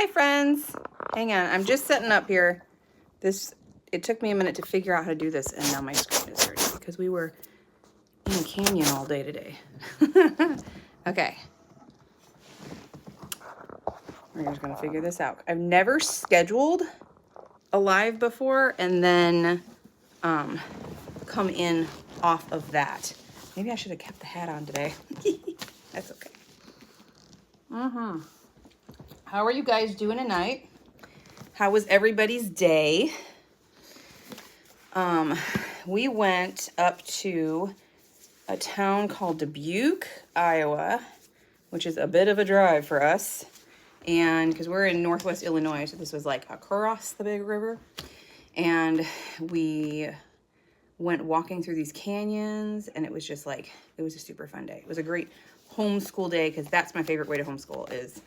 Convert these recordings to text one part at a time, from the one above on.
Hi, friends. Hang on. I'm just setting up here. It took me a minute to figure out how to do this, and now my screen is dirty because we were in a canyon all day today. Okay. We're just going to figure this out. I've never scheduled a live before and then come in off of that. Maybe I should have kept the hat on today. That's okay. How are you guys doing tonight? How was everybody's day? We went up to a town called Dubuque, Iowa, which is a bit of a drive for us. And because we're in Northwest Illinois, so this was like across the big river. And we went walking through these canyons, and it was just like, it was a super fun day. It was a great homeschool day, because that's my favorite way to homeschool, is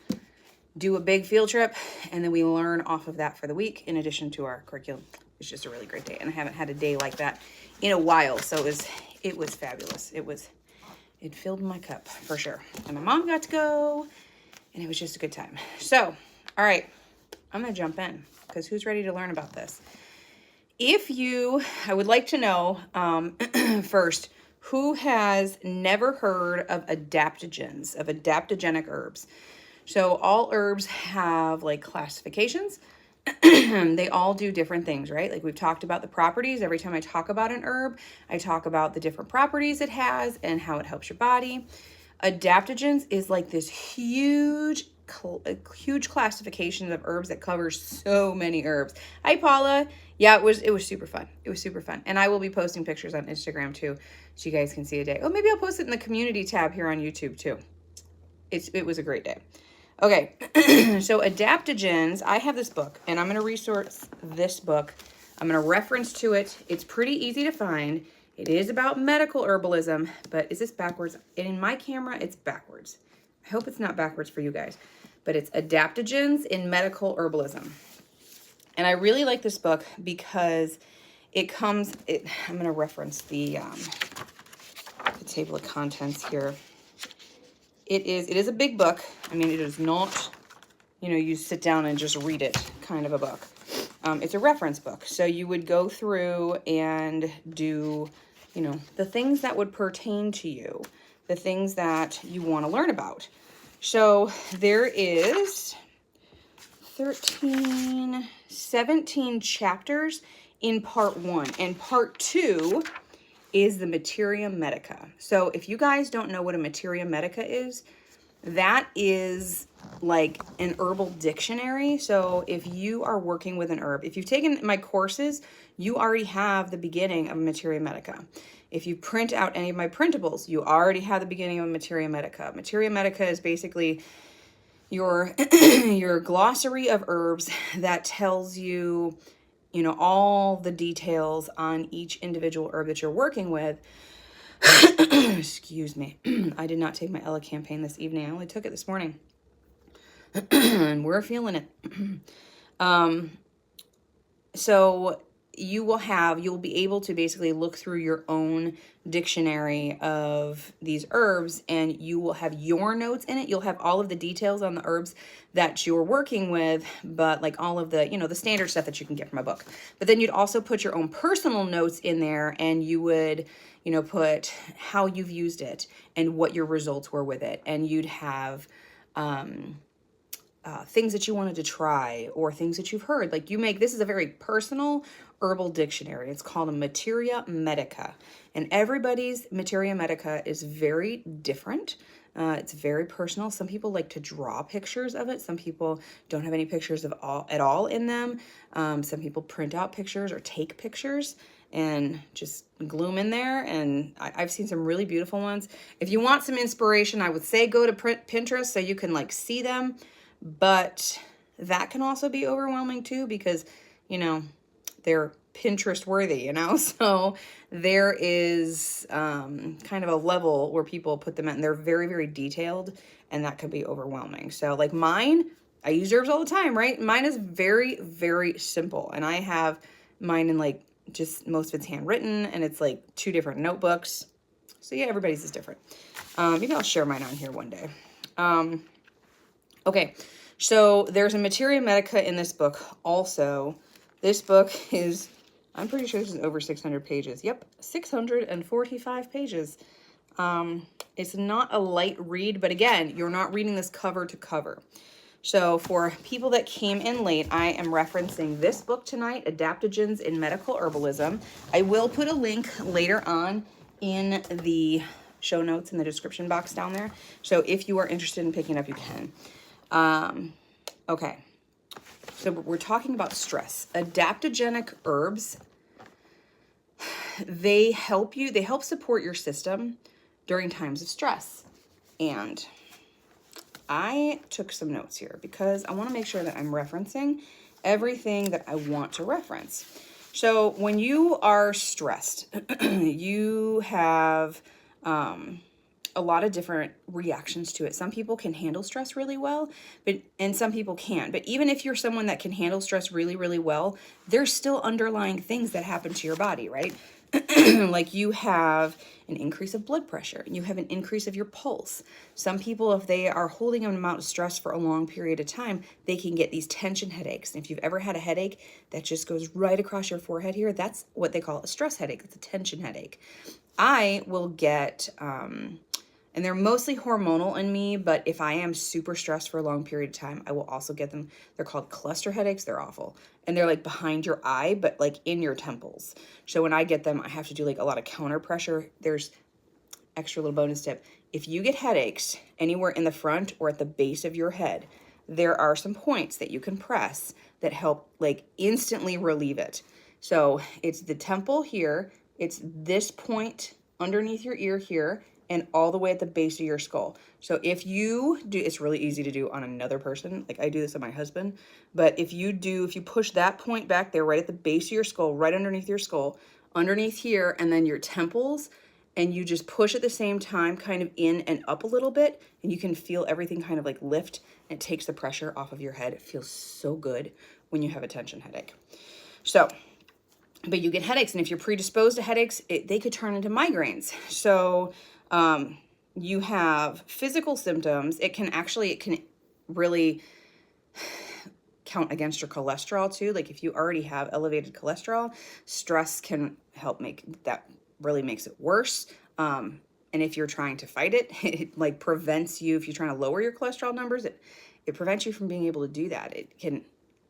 do a big field trip, and then we learn off of that for the week in addition to our curriculum. It's just a really great day, and I haven't had a day like that in a while, so it was fabulous. It filled my cup for sure. And my mom got to go, and it was just a good time. So, all right, I'm gonna jump in, because who's ready to learn about this? I would like to know first, who has never heard of adaptogens, of adaptogenic herbs? So all herbs have like classifications. They all do different things, right? Like we've talked about the properties. Every time I talk about an herb, I talk about the different properties it has and how it helps your body. Adaptogens is like this huge classification of herbs that covers so many herbs. Hi, Paula. Yeah, it was super fun. It was super fun. And I will be posting pictures on Instagram too, so you guys can see a day. Oh, maybe I'll post it in the community tab here on YouTube too. It was a great day. Okay, so adaptogens, I have this book, and I'm going to resource this book. I'm going to reference to it. It's pretty easy to find. It is about medical herbalism, but is this backwards? In my camera, it's backwards. I hope it's not backwards for you guys, but it's Adaptogens in Medical Herbalism. And I really like this book because I'm going to reference the table of contents here. It is a big book. I mean, it is not, you sit down and just read it kind of a book. It's a reference book. So you would go through and do, the things that would pertain to you, the things that you want to learn about. So there is 17 chapters in part 1. And part 2 is the Materia Medica. So if you guys don't know what a Materia Medica is, that is like an herbal dictionary. So if you are working with an herb, if you've taken my courses, you already have the beginning of Materia Medica. If you print out any of my printables, you already have the beginning of Materia Medica. Materia Medica is basically your glossary of herbs that tells you all the details on each individual herb that you're working with. Excuse me. I did not take my Ella campaign this evening. I only took it this morning. And we're feeling it. So you'll be able to basically look through your own dictionary of these herbs, and you will have your notes in it. You'll have all of the details on the herbs that you're working with, but like all of the, the standard stuff that you can get from a book. But then you'd also put your own personal notes in there, and you would, put how you've used it and what your results were with it. And you'd have, things that you wanted to try or things that you've heard. Like this is a very personal herbal dictionary. It's called a Materia Medica, and everybody's Materia Medica is very different. It's very personal. Some people like to draw pictures of it. Some people don't have any pictures at all in them. Some people print out pictures or take pictures and just glue them in there. And I've seen some really beautiful ones. If you want some inspiration, I would say go to Pinterest so you can see them. But that can also be overwhelming too, because, they're Pinterest worthy, So there is kind of a level where people put them at, and they're very, very detailed, and that could be overwhelming. So like mine, I use herbs all the time, right? Mine is very, very simple. And I have mine in just most of it's handwritten, and it's 2 different notebooks. So yeah, everybody's is different. Maybe I'll share mine on here one day. Okay, so there's a materia medica in this book also. This book is, I'm pretty sure this is over 600 pages. Yep, 645 pages. It's not a light read, but again, you're not reading this cover to cover. So for people that came in late, I am referencing this book tonight, Adaptogens in Medical Herbalism. I will put a link later on in the show notes in the description box down there. So if you are interested in picking it up, you can. Okay, so we're talking about stress. Adaptogenic herbs, they help support your system during times of stress. And I took some notes here because I want to make sure that I'm referencing everything that I want to reference. So when you are stressed, you have a lot of different reactions to it. Some people can handle stress really well, and some people can't. But even if you're someone that can handle stress really, really well, there's still underlying things that happen to your body, right? Like you have an increase of blood pressure, you have an increase of your pulse. Some people, if they are holding an amount of stress for a long period of time, they can get these tension headaches. And if you've ever had a headache that just goes right across your forehead here, that's what they call a stress headache. It's a tension headache. I will get, and they're mostly hormonal in me, but if I am super stressed for a long period of time, I will also get them. They're called cluster headaches. They're awful. And they're like behind your eye, but like in your temples. So when I get them, I have to do like a lot of counter pressure. There's extra little bonus tip. If you get headaches anywhere in the front or at the base of your head, there are some points that you can press that help like instantly relieve it. So it's the temple here. It's this point underneath your ear here, and all the way at the base of your skull. So if you do, it's really easy to do on another person. Like I do this on my husband, but if you push that point back there, right at the base of your skull, right underneath your skull, underneath here, and then your temples, and you just push at the same time, kind of in and up a little bit, and you can feel everything kind of like lift, and it takes the pressure off of your head. It feels so good when you have a tension headache. So, but you get headaches, and if you're predisposed to headaches, they could turn into migraines. So you have physical symptoms. It can really count against your cholesterol too. Like if you already have elevated cholesterol, stress can help make that, really makes it worse. And if you're trying to fight it, it like prevents you, if you're trying to lower your cholesterol numbers, it prevents you from being able to do that. It can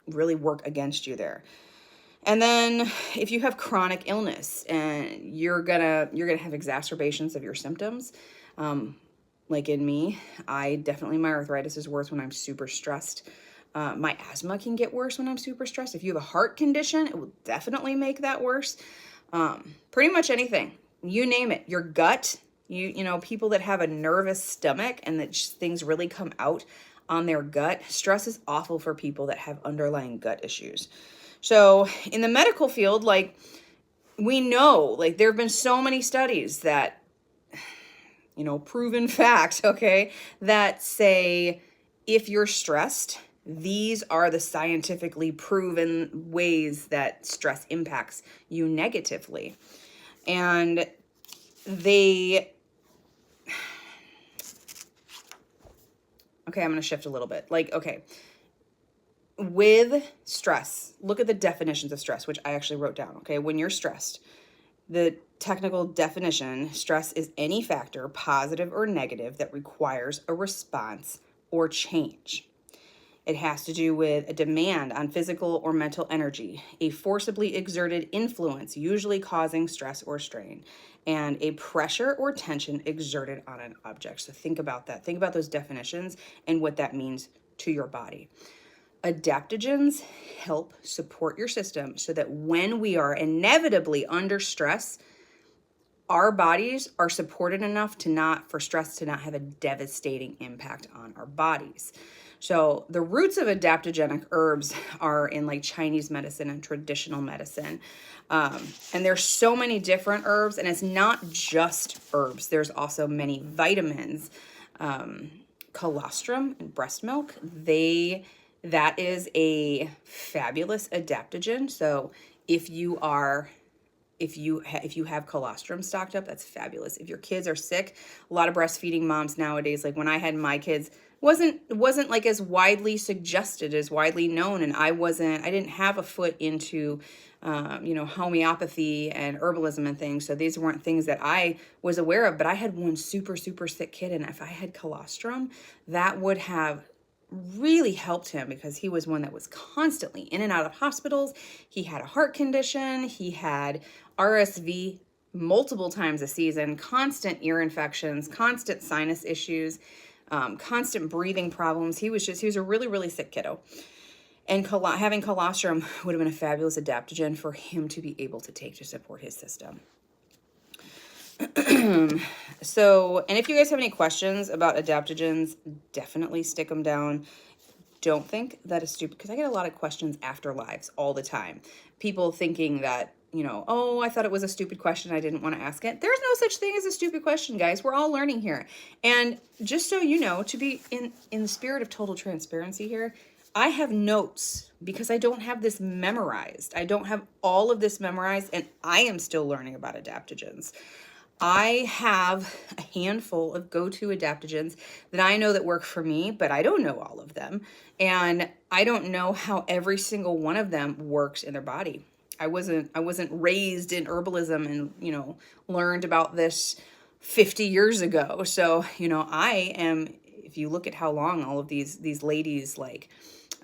really work against you there. And then if you have chronic illness and you're gonna have exacerbations of your symptoms, like in me, my arthritis is worse when I'm super stressed. My asthma can get worse when I'm super stressed. If you have a heart condition, it will definitely make that worse. Pretty much anything, you name it, your gut, you know, people that have a nervous stomach and that things really come out on their gut. Stress is awful for people that have underlying gut issues. So in the medical field, like we know, like there have been so many studies that, you know, proven fact, okay, that say if you're stressed, these are the scientifically proven ways that stress impacts you negatively. And okay, I'm going to shift a little bit. Like, okay, with stress, look at the definitions of stress, which I actually wrote down. Okay, when you're stressed, the technical definition, stress is any factor, positive or negative, that requires a response or change. It has to do with a demand on physical or mental energy, a forcibly exerted influence, usually causing stress or strain, and a pressure or tension exerted on an object. So think about that. Think about those definitions and what that means to your body. Adaptogens help support your system so that when we are inevitably under stress, our bodies are supported enough for stress to not have a devastating impact on our bodies. So the roots of adaptogenic herbs are in like Chinese medicine and traditional medicine. And there's so many different herbs, and it's not just herbs. There's also many vitamins, colostrum and breast milk. That is a fabulous adaptogen. So if you have colostrum stocked up, that's fabulous. If your kids are sick, a lot of breastfeeding moms nowadays, like when I had my kids, wasn't like as widely suggested, as widely known, and I didn't have a foot into homeopathy and herbalism and things, so these weren't things that I was aware of. But I had one super sick kid, and if I had colostrum, that would have really helped him, because he was one that was constantly in and out of hospitals. He had a heart condition, he had RSV multiple times a season, constant ear infections, constant sinus issues, constant breathing problems. He was a really sick kiddo. And having colostrum would have been a fabulous adaptogen for him to be able to take to support his system. So, and if you guys have any questions about adaptogens, definitely stick them down. Don't think that is stupid, because I get a lot of questions after lives all the time. People thinking that, oh, I thought it was a stupid question, I didn't want to ask it. There's no such thing as a stupid question, guys. We're all learning here. And just so you know, to be in the spirit of total transparency here, I have notes, because I don't have this memorized. I don't have all of this memorized, and I am still learning about adaptogens. I have a handful of go-to adaptogens that I know that work for me, but I don't know all of them. And I don't know how every single one of them works in their body. I wasn't raised in herbalism and, learned about this 50 years ago. So, I am, if you look at how long all of these ladies like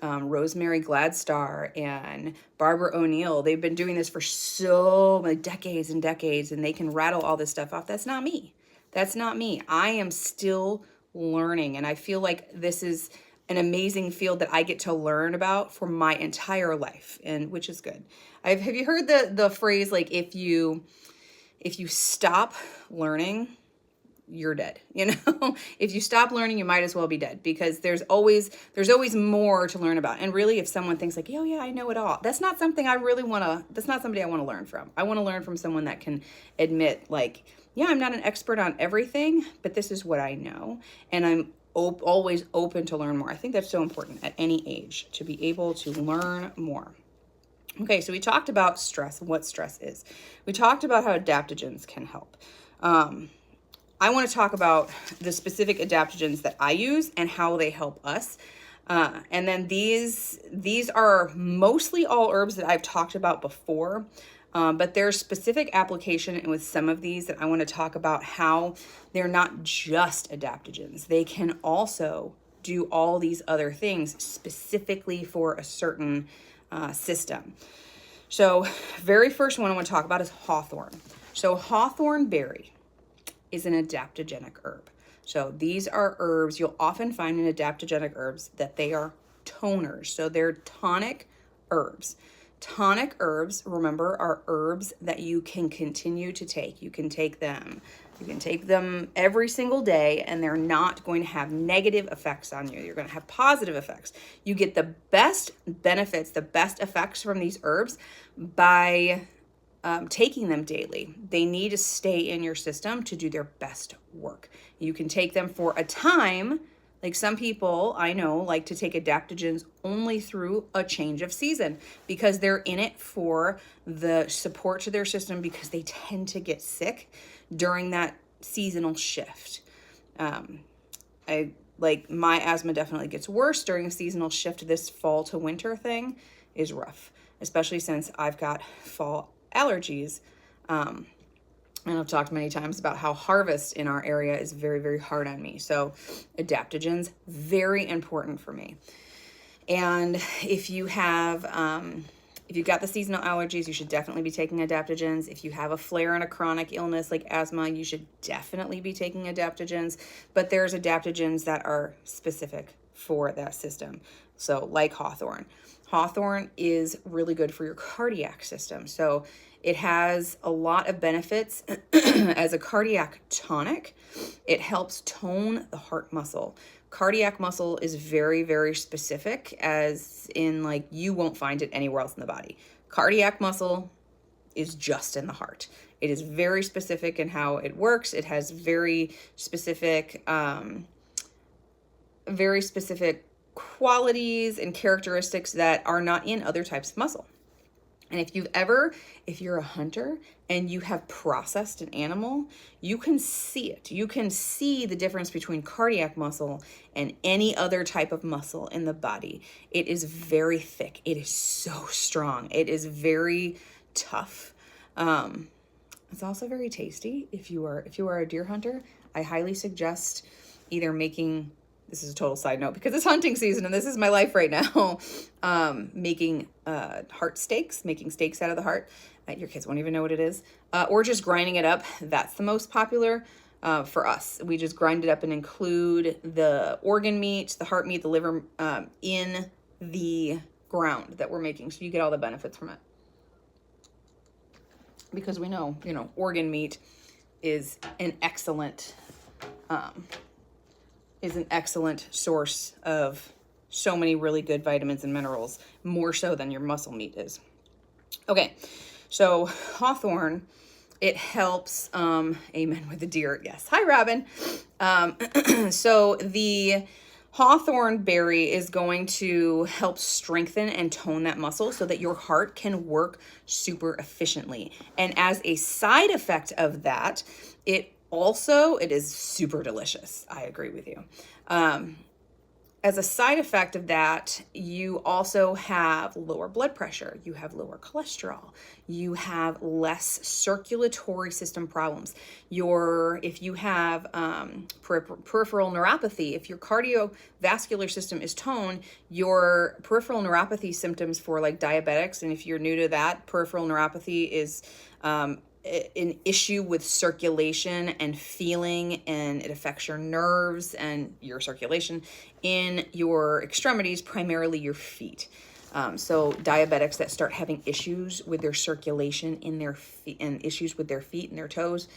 Rosemary Gladstar and Barbara O'Neill, they've been doing this for so many decades and decades, and they can rattle all this stuff off. That's not me. That's not me. I am still learning, and I feel like this is an amazing field that I get to learn about for my entire life, and which is good. Have you heard the phrase, like, if you stop learning, you're dead. If you stop learning, you might as well be dead, because there's always more to learn about. And really, if someone thinks like, oh yeah, I know it all, that's not something that's not somebody I want to learn from. I want to learn from someone that can admit, like, yeah, I'm not an expert on everything, but this is what I know, and I'm always open to learn more. I think that's so important at any age, to be able to learn more. Okay, so we talked about stress and what stress is. We talked about how adaptogens can help. I want to talk about the specific adaptogens that I use and how they help us. And then these are mostly all herbs that I've talked about before, but there's specific application with some of these that I want to talk about, how they're not just adaptogens. They can also do all these other things specifically for a certain system. So very first one I want to talk about is hawthorn. So hawthorn berry is an adaptogenic herb. So these are herbs, you'll often find in adaptogenic herbs that they are toners. So they're tonic herbs. Tonic herbs, remember, are herbs that you can continue to take. You can take them every single day, and they're not going to have negative effects on you. You're going to have positive effects. You get the best benefits, the best effects from these herbs by taking them daily. They need to stay in your system to do their best work. You can take them for a time. Like some people I know like to take adaptogens only through a change of season, because they're in it for the support to their system, because they tend to get sick during that seasonal shift. My asthma definitely gets worse during a seasonal shift. This fall to winter thing is rough, especially since I've got fall allergies. And I've talked many times about how harvest in our area is very, very hard on me. So adaptogens, very important for me. And if you have, if you've got the seasonal allergies, you should definitely be taking adaptogens. If you have a flare and a chronic illness like asthma, you should definitely be taking adaptogens. But there's adaptogens that are specific for that system. So like hawthorn. Hawthorn is really good for your cardiac system. So it has a lot of benefits as a cardiac tonic. It helps tone the heart muscle. Cardiac muscle is very, very specific, as in like you won't find it anywhere else in the body. Cardiac muscle is just in the heart. It is very specific in how it works. It has very specific qualities and characteristics that are not in other types of muscle. And if you're a hunter and you have processed an animal, you can see it. You can see the difference between cardiac muscle and any other type of muscle in the body. It is very thick. It is so strong. It is very tough. It's also very tasty. If you are a deer hunter, I highly suggest either making, this is a total side note because it's hunting season and this is my life right now, making heart steaks, making steaks out of the heart. Your kids won't even know what it is. Or just grinding it up. That's the most popular for us. We just grind it up and include the organ meat, the heart meat, the liver in the ground that we're making. So you get all the benefits from it. Because we know, organ meat is an excellent source of so many really good vitamins and minerals, more so than your muscle meat is. Okay, so hawthorn, it helps, amen with the deer, yes. Hi, Robin. So the hawthorn berry is going to help strengthen and tone that muscle so that your heart can work super efficiently. And as a side effect of that, it is super delicious. I agree with you. As a side effect of that, you also have lower blood pressure, you have lower cholesterol, you have less circulatory system problems. If you have peripheral neuropathy, if your cardiovascular system is toned, your peripheral neuropathy symptoms for like diabetics, and if you're new to that, peripheral neuropathy is an issue with circulation and feeling, and it affects your nerves and your circulation in your extremities, primarily your feet. So diabetics that start having issues with their circulation in their feet and issues with their feet and their toes,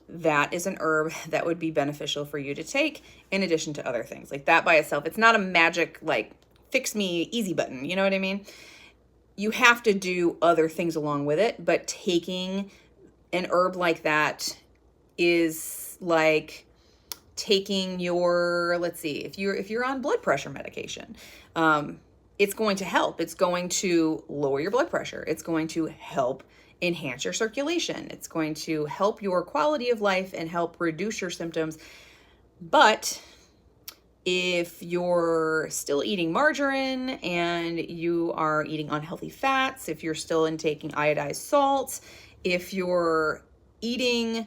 that is an herb that would be beneficial for you to take in addition to other things. Like that by itself, it's not a magic like fix me easy button, you know what I mean? You have to do other things along with it, but taking an herb like that is like taking your, let's see, if you're on blood pressure medication, it's going to help. It's going to lower your blood pressure. It's going to help enhance your circulation. It's going to help your quality of life and help reduce your symptoms. But if you're still eating margarine and you are eating unhealthy fats, if you're still intaking iodized salts, if you're eating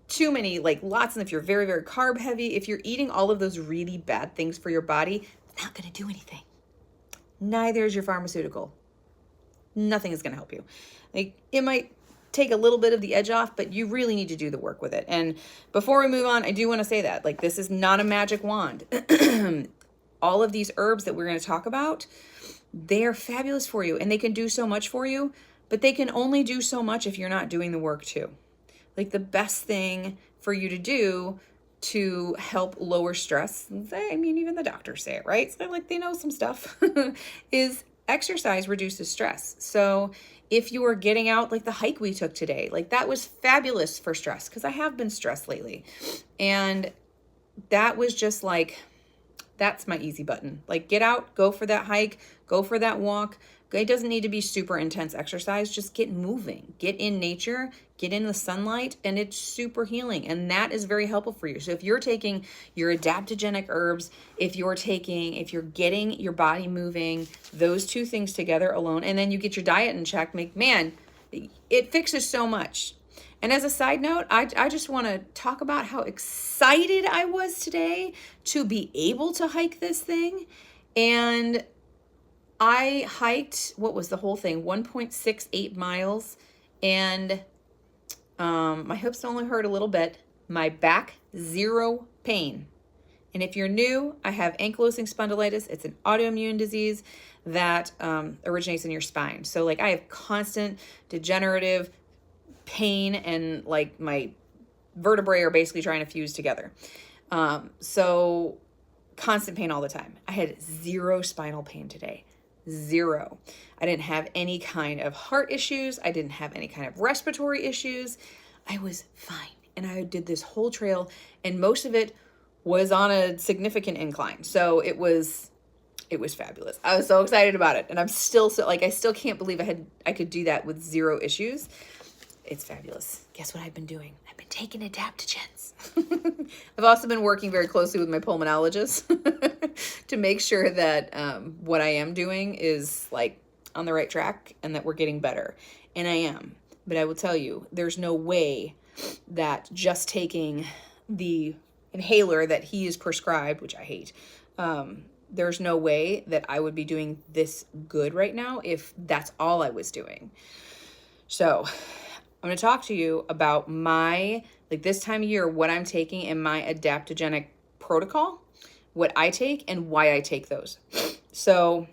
too many, like lots, and if you're very, very carb heavy, if you're eating all of those really bad things for your body, it's not going to do anything. Neither is your pharmaceutical. Nothing is going to help you. Like it might take a little bit of the edge off, but you really need to do the work with it. And before we move on, I do want to say that like this is not a magic wand. All of these herbs that we're going to talk about, they are fabulous for you and they can do so much for you, but they can only do so much if you're not doing the work too. Like the best thing for you to do to help lower stress, I mean, even the doctors say it, right? So like they know some stuff, is exercise reduces stress. So if you are getting out, like the hike we took today, like that was fabulous for stress because I have been stressed lately. And that was just like, that's my easy button. Like get out, go for that hike, go for that walk. It doesn't need to be super intense exercise. Just get moving, get in nature, get in the sunlight, and it's super healing. And that is very helpful for you. So if you're taking your adaptogenic herbs, if you're getting your body moving, those two things together alone, and then you get your diet in check, it fixes so much. And as a side note, I just want to talk about how excited I was today to be able to hike this thing. And I hiked, what was the whole thing? 1.68 miles. And my hips only hurt a little bit. My back, zero pain. And if you're new, I have ankylosing spondylitis. It's an autoimmune disease that originates in your spine. So like I have constant degenerative pain and like my vertebrae are basically trying to fuse together. So constant pain all the time. I had zero spinal pain today. Zero. I didn't have any kind of heart issues. I didn't have any kind of respiratory issues. I was fine. And I did this whole trail and most of it was on a significant incline. So it was It was fabulous. I was so excited about it. And I'm still so like, I still can't believe I could do that with 0 issues. It's fabulous. Guess what I've been doing? I've been taking adaptogens. I've also been working very closely with my pulmonologist to make sure that what I am doing is like on the right track and that we're getting better. And I am. But I will tell you, there's no way that just taking the inhaler that he is prescribed, which I hate, there's no way that I would be doing this good right now if that's all I was doing. So I'm going to talk to you about my, like this time of year, what I'm taking in my adaptogenic protocol, what I take and why I take those. So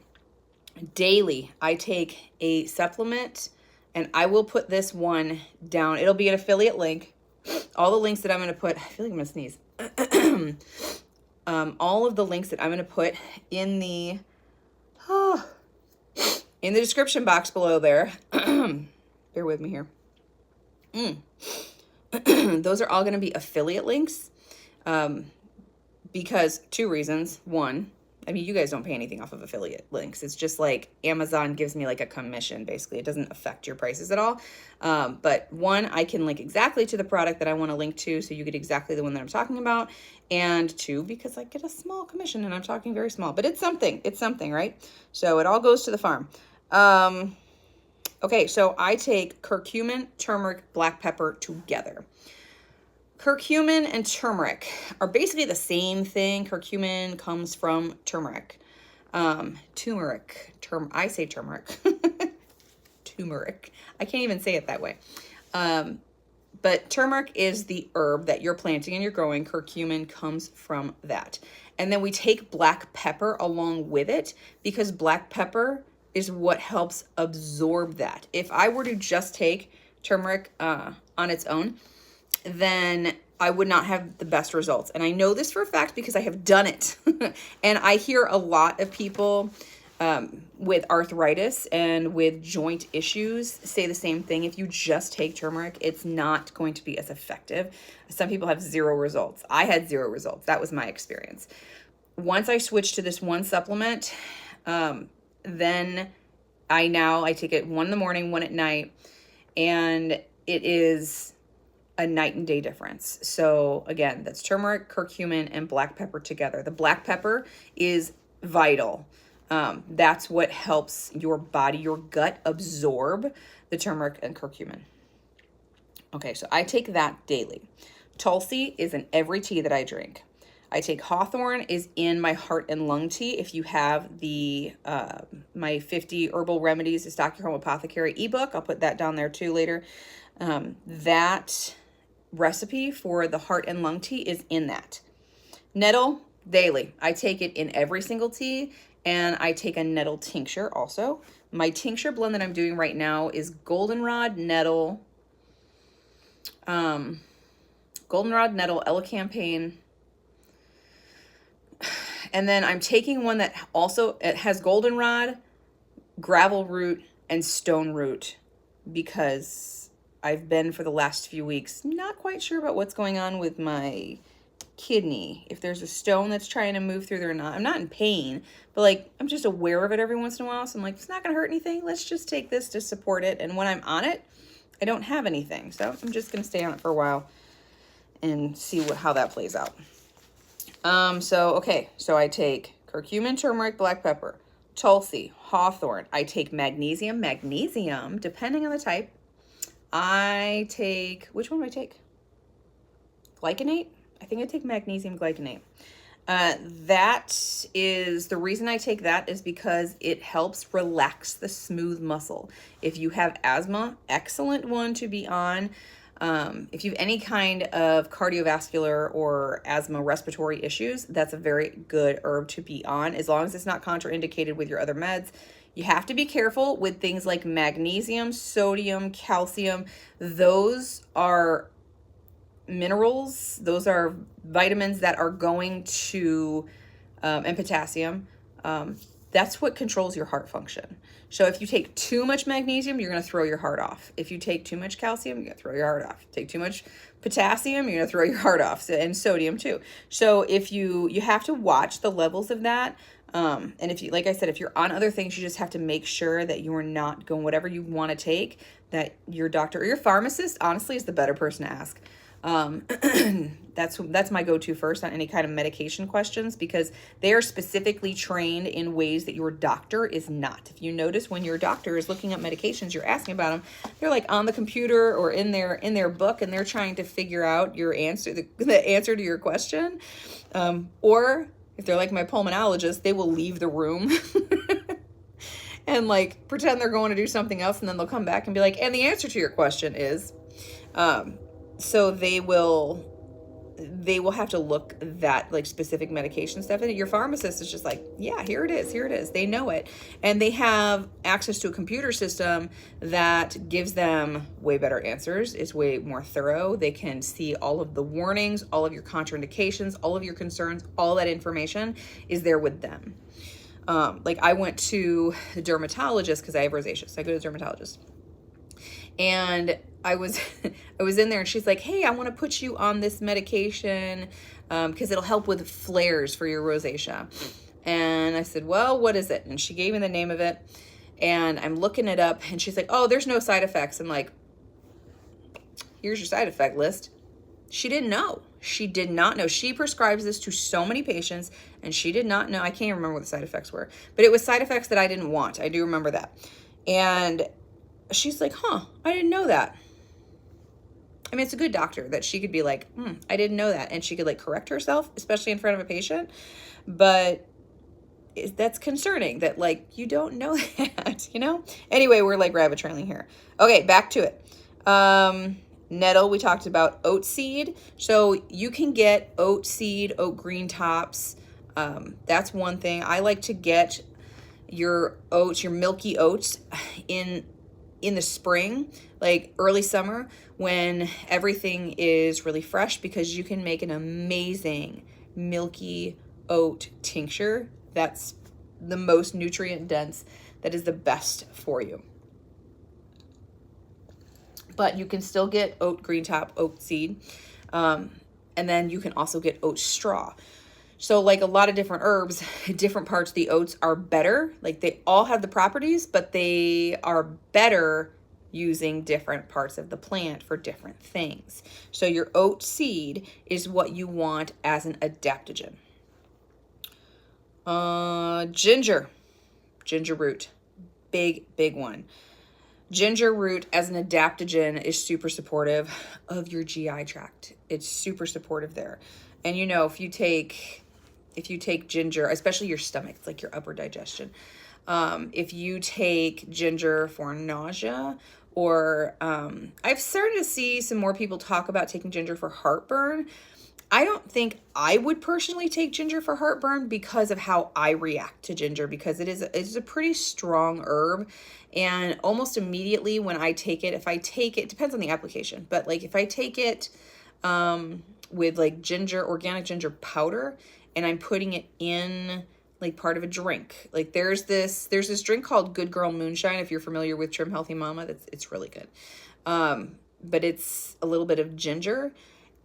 daily, I take a supplement, and I will put this one down. It'll be an affiliate link. All the links that I'm going to put, I feel like I'm going to sneeze. All of the links that I'm going to put in the description box below there. Bear with me here. Those are all going to be affiliate links because 2 reasons. One, I mean, you guys don't pay anything off of affiliate links. It's just like Amazon gives me like a commission, basically. It doesn't affect your prices at all. But 1, I can link exactly to the product that I want to link to, so you get exactly the one that I'm talking about. And 2, because I get a small commission, and I'm talking very small. But it's something. It's something, right? So it all goes to the farm. Okay, so I take curcumin, turmeric, black pepper together. Curcumin and turmeric are basically the same thing. Curcumin comes from turmeric. I say turmeric. Turmeric. I can't even say it that way. But turmeric is the herb that you're planting and you're growing. Curcumin comes from that. And then we take black pepper along with it because black pepper is what helps absorb that. If I were to just take turmeric on its own, then I would not have the best results. And I know this for a fact because I have done it. And I hear a lot of people with arthritis and with joint issues say the same thing. If you just take turmeric, it's not going to be as effective. Some people have 0 results. I had 0 results. That was my experience. Once I switched to this one supplement, then I take it 1 in the morning, 1 at night, and it is a night and day difference. So again, that's turmeric, curcumin, and black pepper together. The black pepper is vital. That's what helps your body, your gut absorb the turmeric and curcumin. Okay, so I take that daily. Tulsi is in every tea that I drink. I take hawthorn is in my heart and lung tea. If you have the my 50 herbal remedies to stock your home apothecary ebook, I'll put that down there too later. That recipe for the heart and lung tea is in that. Nettle daily. I take it in every single tea, and I take a nettle tincture also. My tincture blend that I'm doing right now is goldenrod, nettle, elecampane. And then I'm taking one that also it has goldenrod, gravel root, and stone root because I've been for the last few weeks not quite sure about what's going on with my kidney. If there's a stone that's trying to move through there or not. I'm not in pain, but like I'm just aware of it every once in a while. So I'm like, it's not going to hurt anything. Let's just take this to support it. And when I'm on it, I don't have anything. So I'm just going to stay on it for a while and see how that plays out. So I take curcumin, turmeric, black pepper, tulsi, hawthorn. I take magnesium, depending on the type. I take, which one do I take? Glycinate? I think I take magnesium glycinate. That is, the reason I take that is because it helps relax the smooth muscle. If you have asthma, excellent one to be on. If you have any kind of cardiovascular or asthma respiratory issues, that's a very good herb to be on, as long as it's not contraindicated with your other meds. You have to be careful with things like magnesium, sodium, calcium. Those are minerals. Those are vitamins that are going to, and potassium, that's what controls your heart function. So if you take too much magnesium, you're going to throw your heart off. If you take too much calcium, you're going to throw your heart off. Take too much potassium, you're going to throw your heart off, and sodium too. So if you have to watch the levels of that. And if you, like I said, if you're on other things, you just have to make sure that you are not going, whatever you want to take, that your doctor or your pharmacist, honestly, is the better person to ask. That's my go-to first on any kind of medication questions, because they are specifically trained in ways that your doctor is not. If you notice, when your doctor is looking up medications, you're asking about them, they're like on the computer or in their book, and they're trying to figure out your answer, the answer to your question. Or if they're like my pulmonologist, they will leave the room and like pretend they're going to do something else, and then they'll come back and be like, and the answer to your question is, so they will have to look that like specific medication stuff in it. Your pharmacist is just like, yeah, here it is. They know it. And they have access to a computer system that gives them way better answers. It's way more thorough. They can see all of the warnings, all of your contraindications, all of your concerns, all that information is there with them. Like I went to the dermatologist because I have rosacea. So I go to the dermatologist. And I was in there, and she's like, hey, I want to put you on this medication because it'll help with flares for your rosacea. And I said, well, what is it? And she gave me the name of it, and I'm looking it up, and she's like, oh, there's no side effects. I'm like, here's your side effect list. She didn't know. She did not know. She prescribes this to so many patients, and she did not know. I can't remember what the side effects were, but it was side effects that I didn't want. I do remember that. And she's like, huh, I didn't know that. I mean, it's a good doctor that she could be like, I didn't know that. And she could like correct herself, especially in front of a patient. But that's concerning that like, you don't know that, you know? Anyway, we're like rabbit trailing here. Okay, back to it. Nettle, we talked about oat seed. So you can get oat seed, oat green tops. That's one thing. I like to get your oats, your milky oats in the spring, like early summer, when everything is really fresh, because you can make an amazing milky oat tincture that's the most nutrient dense, that is the best for you. But you can still get oat green top, oat seed, and then you can also get oat straw. So like a lot of different herbs, different parts of the oats are better. Like they all have the properties, but they are better using different parts of the plant for different things. So your oat seed is what you want as an adaptogen. Ginger root, big one. Ginger root as an adaptogen is super supportive of your GI tract. It's super supportive there. And you know, if you take ginger, especially your stomach, it's like your upper digestion. If you take ginger for nausea, or I've started to see some more people talk about taking ginger for heartburn. I don't think I would personally take ginger for heartburn because of how I react to ginger, because it's a pretty strong herb. And almost immediately when I take it, if I take it, depends on the application, but like if I take it with like ginger, organic ginger powder, and I'm putting it in like part of a drink. Like there's this drink called Good Girl Moonshine. If you're familiar with Trim Healthy Mama, it's really good. But it's a little bit of ginger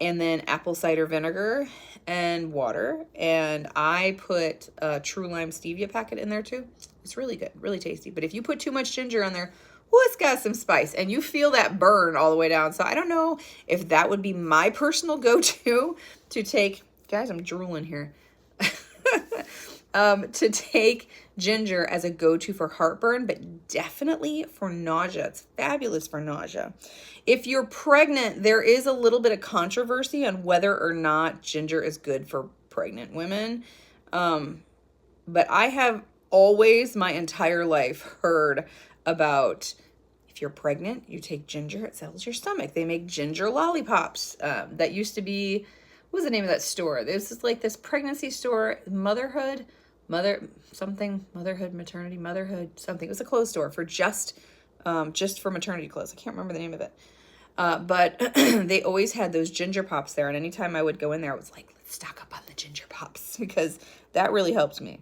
and then apple cider vinegar and water. And I put a True Lime Stevia packet in there too. It's really good, really tasty. But if you put too much ginger on there, well, it's got some spice, and you feel that burn all the way down. So I don't know if that would be my personal go-to to take. Guys, I'm drooling here. To take ginger as a go-to for heartburn, but definitely for nausea. It's fabulous for nausea. If you're pregnant, there is a little bit of controversy on whether or not ginger is good for pregnant women. But I have always, my entire life, heard about if you're pregnant, you take ginger, it settles your stomach. They make ginger lollipops. That used to be, what was the name of that store? This is like this pregnancy store, motherhood, something, maternity, something. It was a clothes store for just for maternity clothes. I can't remember the name of it. But they always had those ginger pops there. And anytime I would go in there, I was like, let's stock up on the ginger pops, because that really helped me.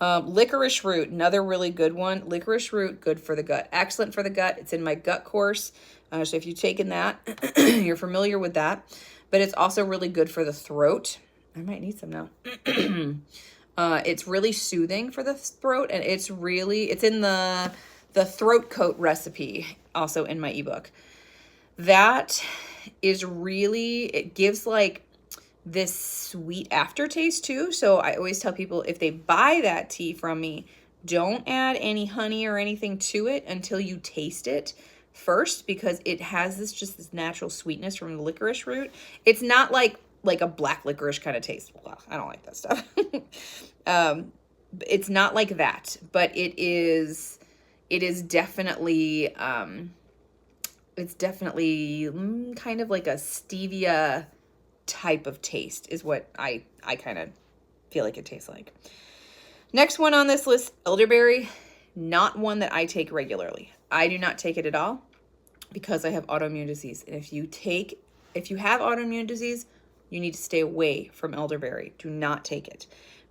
Licorice root, another really good one. Licorice root, good for the gut. Excellent for the gut. It's in my gut course. So if you've taken that, you're familiar with that. But it's also really good for the throat. I might need some now. It's really soothing for the throat, and it's in the throat coat recipe, also in my ebook. That is really, it gives like this sweet aftertaste too. So I always tell people, if they buy that tea from me, don't add any honey or anything to it until you taste it first, because it has this natural sweetness from the licorice root. It's not like a black licorice kind of taste. Well, I don't like that stuff. It's not like that, but it is definitely it's definitely kind of like a stevia type of taste is what I kind of feel like it tastes like. Next one on this list, elderberry. Not one that I take regularly. I do not take it at all because I have autoimmune disease. And if you have autoimmune disease, you need to stay away from elderberry. Do not take it,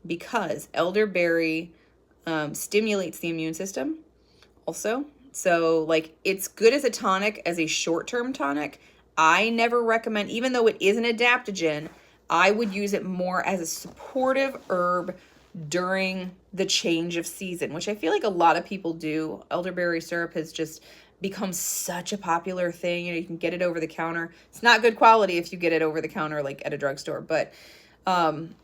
because elderberry stimulates the immune system also. So like, it's good as a tonic, as a short-term tonic. I never recommend, even though it is an adaptogen, I would use it more as a supportive herb during the change of season, which I feel like a lot of people do. Elderberry syrup has just become such a popular thing. You can get it over the counter. It's not good quality if you get it over the counter, like at a drugstore, but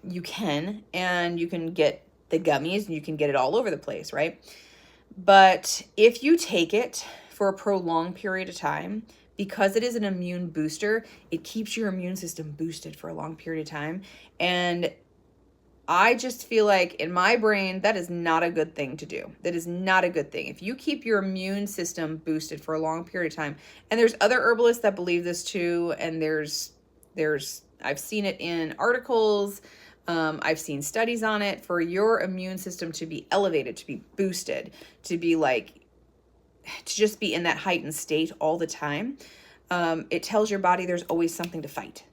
you can, and you can get the gummies, and you can get it all over the place, right? But if you take it for a prolonged period of time, because it is an immune booster, it keeps your immune system boosted for a long period of time. And I just feel like in my brain, that is not a good thing to do. That is not a good thing. If you keep your immune system boosted for a long period of time, and there's other herbalists that believe this too, and I've seen it in articles, I've seen studies on it, for your immune system to be elevated, to be boosted, to just be in that heightened state all the time. It tells your body there's always something to fight,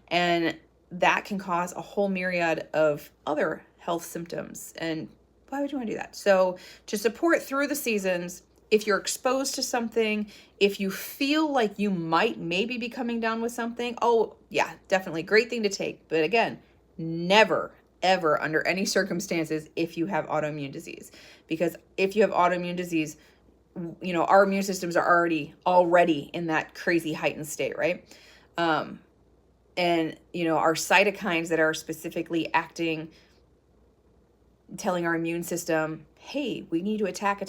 and that can cause a whole myriad of other health symptoms. And why would you want to do that? So to support through the seasons, if you're exposed to something, if you feel like you might maybe be coming down with something, oh yeah, definitely great thing to take. But again, never, ever under any circumstances if you have autoimmune disease. Because if you have autoimmune disease, our immune systems are already in that crazy heightened state, right? And, our cytokines that are specifically acting, telling our immune system, hey, we need to attack.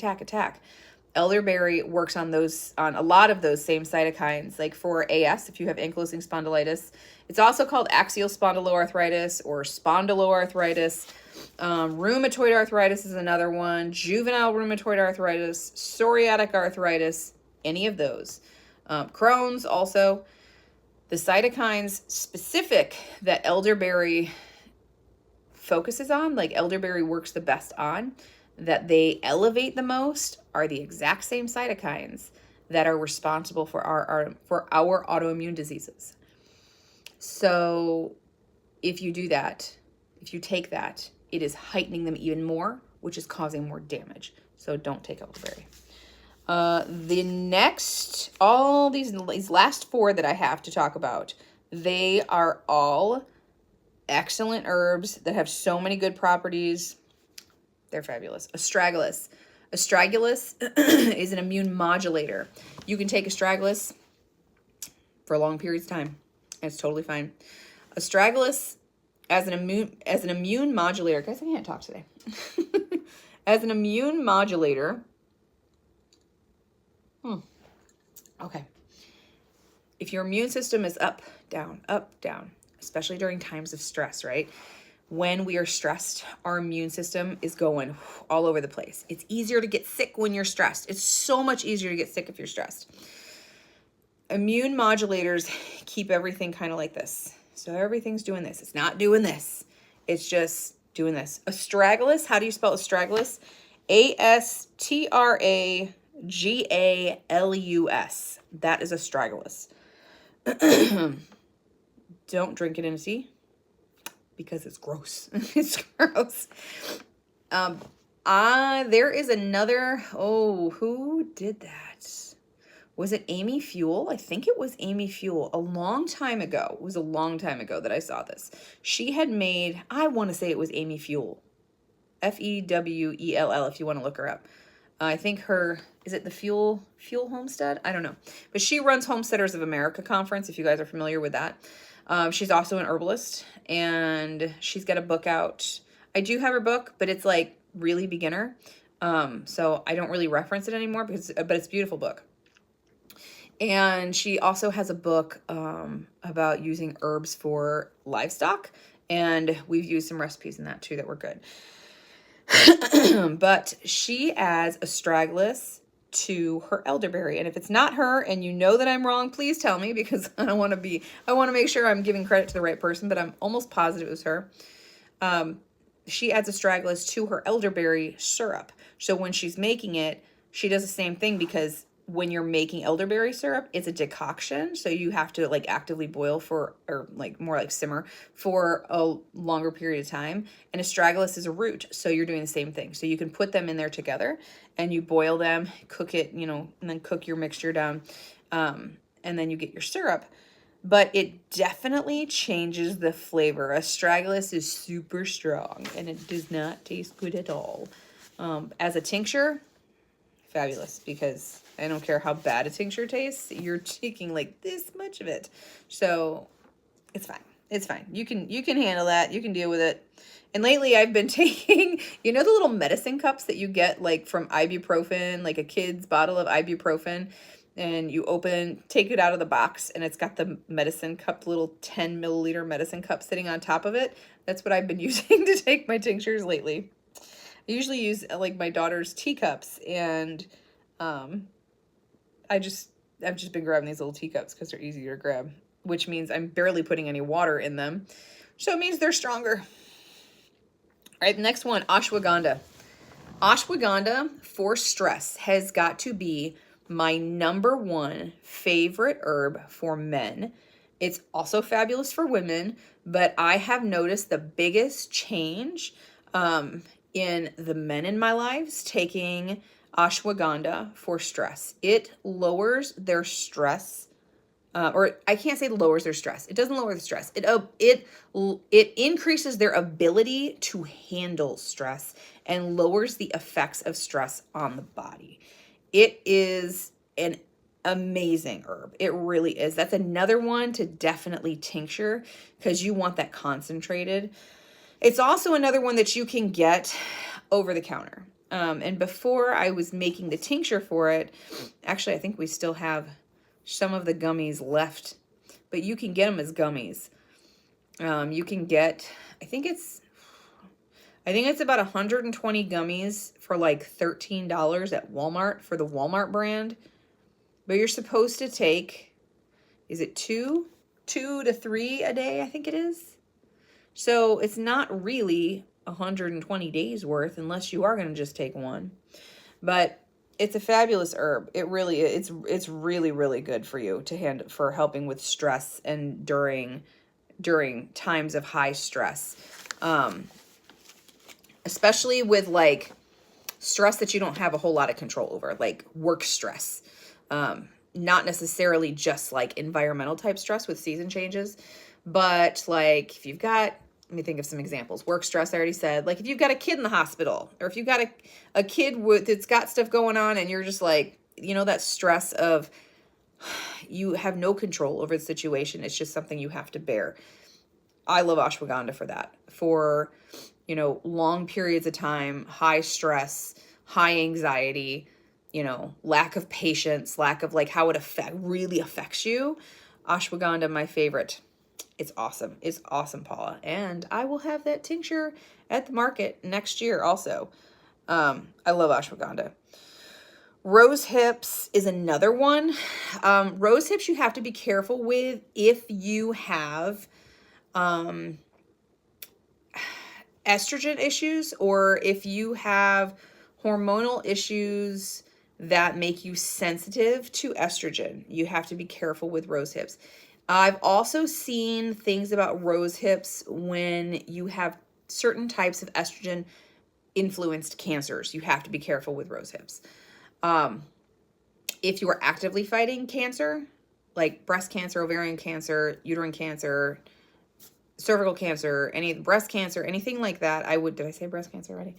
Elderberry works on a lot of those same cytokines. Like for AS, if you have ankylosing spondylitis, it's also called axial spondyloarthritis or spondyloarthritis. Rheumatoid arthritis is another one. Juvenile rheumatoid arthritis, psoriatic arthritis, any of those. Crohn's also. The cytokines specific that elderberry focuses on, like elderberry works the best on, that they elevate the most, are the exact same cytokines that are responsible for our autoimmune diseases. So if you do that, if you take that, it is heightening them even more, which is causing more damage. So don't take elderberry. The next, all these last four that I have to talk about, they are all excellent herbs that have so many good properties. They're fabulous. Astragalus. Astragalus is an immune modulator. You can take astragalus for long periods of time, and it's totally fine. Astragalus as an immune modulator. Guys, I can't talk today. As an immune modulator. Okay. If your immune system is up, down, especially during times of stress, right? When we are stressed, our immune system is going all over the place. It's easier to get sick when you're stressed. It's so much easier to get sick if you're stressed. Immune modulators keep everything kind of like this. So everything's doing this. It's not doing this. It's just doing this. Astragalus, how do you spell astragalus? Astragalus. That is astragalus. Don't drink it in a tea because it's gross. It's gross. There is another, oh, who did that? Was it Amy Fuel? I think it was Amy Fuel a long time ago. It was a long time ago that I saw this. She had made, I want to say it was Amy Fuel. Fewell, if you want to look her up. I think is it the Fuel Homestead? I don't know. But she runs Homesteaders of America conference, if you guys are familiar with that. She's also an herbalist, and she's got a book out. I do have her book, but it's like really beginner. So I don't really reference it anymore, but it's a beautiful book. And she also has a book about using herbs for livestock, and we've used some recipes in that too that were good. But she adds astragalus to her elderberry. And if it's not her and you know that I'm wrong, please tell me, because I want to make sure I'm giving credit to the right person, but I'm almost positive it was her. She adds astragalus to her elderberry syrup. So when she's making it, she does the same thing, because when you're making elderberry syrup, it's a decoction. So you have to like actively boil or like more like simmer for a longer period of time. And astragalus is a root. So you're doing the same thing. So you can put them in there together and you boil them, cook it, and then cook your mixture down. And then you get your syrup. But it definitely changes the flavor. Astragalus is super strong and it does not taste good at all. As a tincture, fabulous, because I don't care how bad a tincture tastes, you're taking like this much of it. So it's fine. It's fine. You can handle that. You can deal with it. And lately I've been taking, the little medicine cups that you get like from ibuprofen, like a kid's bottle of ibuprofen, and you take it out of the box and it's got the medicine cup, little 10 milliliter medicine cup sitting on top of it. That's what I've been using to take my tinctures lately. I usually use like my daughter's teacups, and I've just been grabbing these little teacups because they're easier to grab, which means I'm barely putting any water in them. So it means they're stronger. All right, the next one, ashwagandha. Ashwagandha for stress has got to be my number one favorite herb for men. It's also fabulous for women, but I have noticed the biggest change in the men in my lives taking ashwagandha for stress. It lowers their stress, or I can't say lowers their stress. It doesn't lower the stress. It increases their ability to handle stress and lowers the effects of stress on the body. It is an amazing herb. It really is. That's another one to definitely tincture, because you want that concentrated. It's also another one that you can get over the counter. And before I was making the tincture for it, actually, I think we still have some of the gummies left, but you can get them as gummies. You can get, I think it's about 120 gummies for like $13 at Walmart for the Walmart brand. But you're supposed to take, is it two to three a day? I think it is. So it's not really 120 days worth unless you are going to just take one. But it's a fabulous herb. It really is. It's really, really good for you for helping with stress and during times of high stress. Especially with like stress that you don't have a whole lot of control over, like work stress. Not necessarily just like environmental type stress with season changes, but like if you've got, let me think of some examples. Work stress, I already said. Like if you've got a kid in the hospital, or if you've got a kid that's got stuff going on and you're just like, that stress of you have no control over the situation. It's just something you have to bear. I love ashwagandha for that. For, long periods of time, high stress, high anxiety, lack of patience, lack of like how it really affects you. Ashwagandha, my favorite. It's awesome. It's awesome, Paula. And I will have that tincture at the market next year also. I love ashwagandha. Rose hips is another one. Rose hips you have to be careful with if you have estrogen issues, or if you have hormonal issues that make you sensitive to estrogen. You have to be careful with rose hips. I've also seen things about rose hips when you have certain types of estrogen influenced cancers. You have to be careful with rose hips. If you are actively fighting cancer, like breast cancer, ovarian cancer, uterine cancer, cervical cancer, any breast cancer, anything like that, did I say breast cancer already?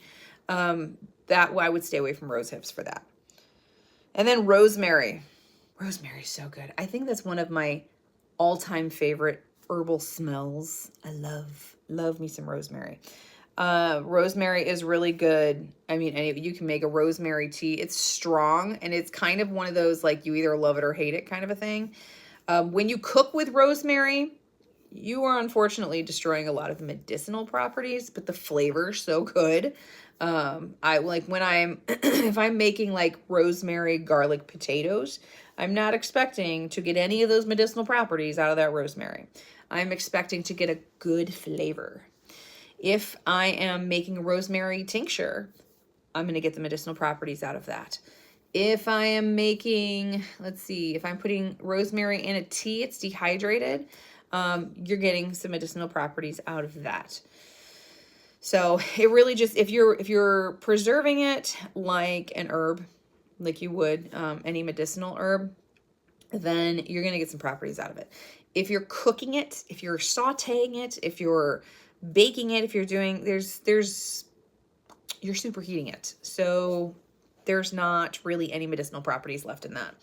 That I would stay away from rose hips for that. And then rosemary. Rosemary's so good. I think that's one of my all-time favorite herbal smells. I love me some rosemary. Rosemary is really good. I mean, you can make a rosemary tea. It's strong, and it's kind of one of those, like, you either love it or hate it kind of a thing. When you cook with rosemary, you are unfortunately destroying a lot of the medicinal properties, but the flavor's so good. I like when if I'm making like rosemary garlic potatoes, I'm not expecting to get any of those medicinal properties out of that rosemary. I'm expecting to get a good flavor. If I am making a rosemary tincture, I'm going to get the medicinal properties out of that. If I am making, if I'm putting rosemary in a tea, it's dehydrated, you're getting some medicinal properties out of that. So it really just, if you're preserving it like an herb, like you would any medicinal herb, then you're going to get some properties out of it. If you're cooking it, if you're sauteing it, if you're baking it, if you're doing, you're superheating it. So there's not really any medicinal properties left in that.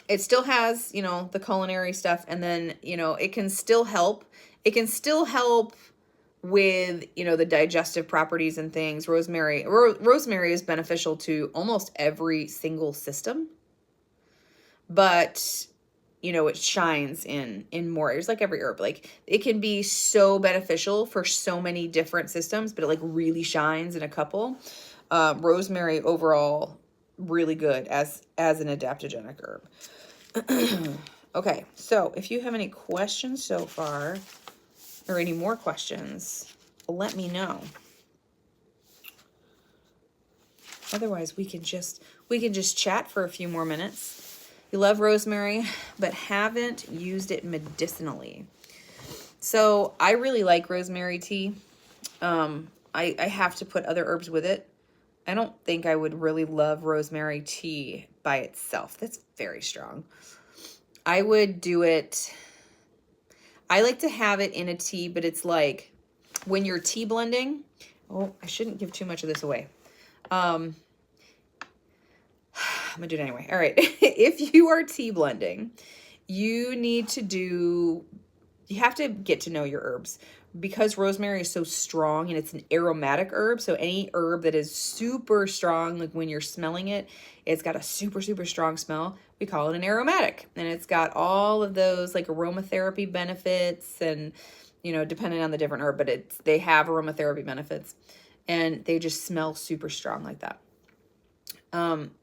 It still has, the culinary stuff, and then, it can still help. It can still help with, the digestive properties and things. Rosemary is beneficial to almost every single system, but, it shines in more areas, like every herb. Like, it can be so beneficial for so many different systems, but it like really shines in a couple. Rosemary overall, really good as an adaptogenic herb. Okay, so if you have any questions so far, or any more questions, let me know. Otherwise, we can just chat for a few more minutes. You love rosemary, but haven't used it medicinally. So I really like rosemary tea. I have to put other herbs with it. I don't think I would really love rosemary tea by itself. That's very strong. I would do it. I like to have it in a tea, but it's like when you're tea blending. Oh, I shouldn't give too much of this away. I'm gonna do it anyway. All right. If you are tea blending, you have to get to know your herbs, because rosemary is so strong and it's an aromatic herb. So any herb that is super strong, like when you're smelling it, it's got a super, super strong smell. We call it an aromatic, and it's got all of those like aromatherapy benefits, and, depending on the different herb, but they have aromatherapy benefits, and they just smell super strong like that.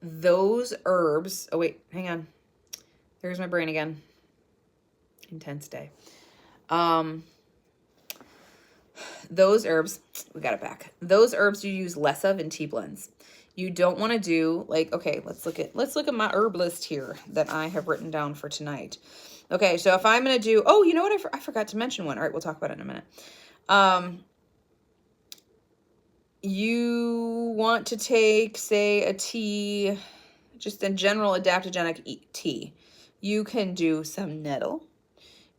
Those herbs, oh wait, hang on. There's my brain again. Intense day. Those herbs, we got it back. Those herbs you use less of in tea blends. You don't want to do like, okay, let's look at my herb list here that I have written down for tonight. Okay, so if I'm going to do, oh, you know what? I forgot to mention one. All right, we'll talk about it in a minute. You want to take, say, a tea, just a general adaptogenic tea. You can do some nettle.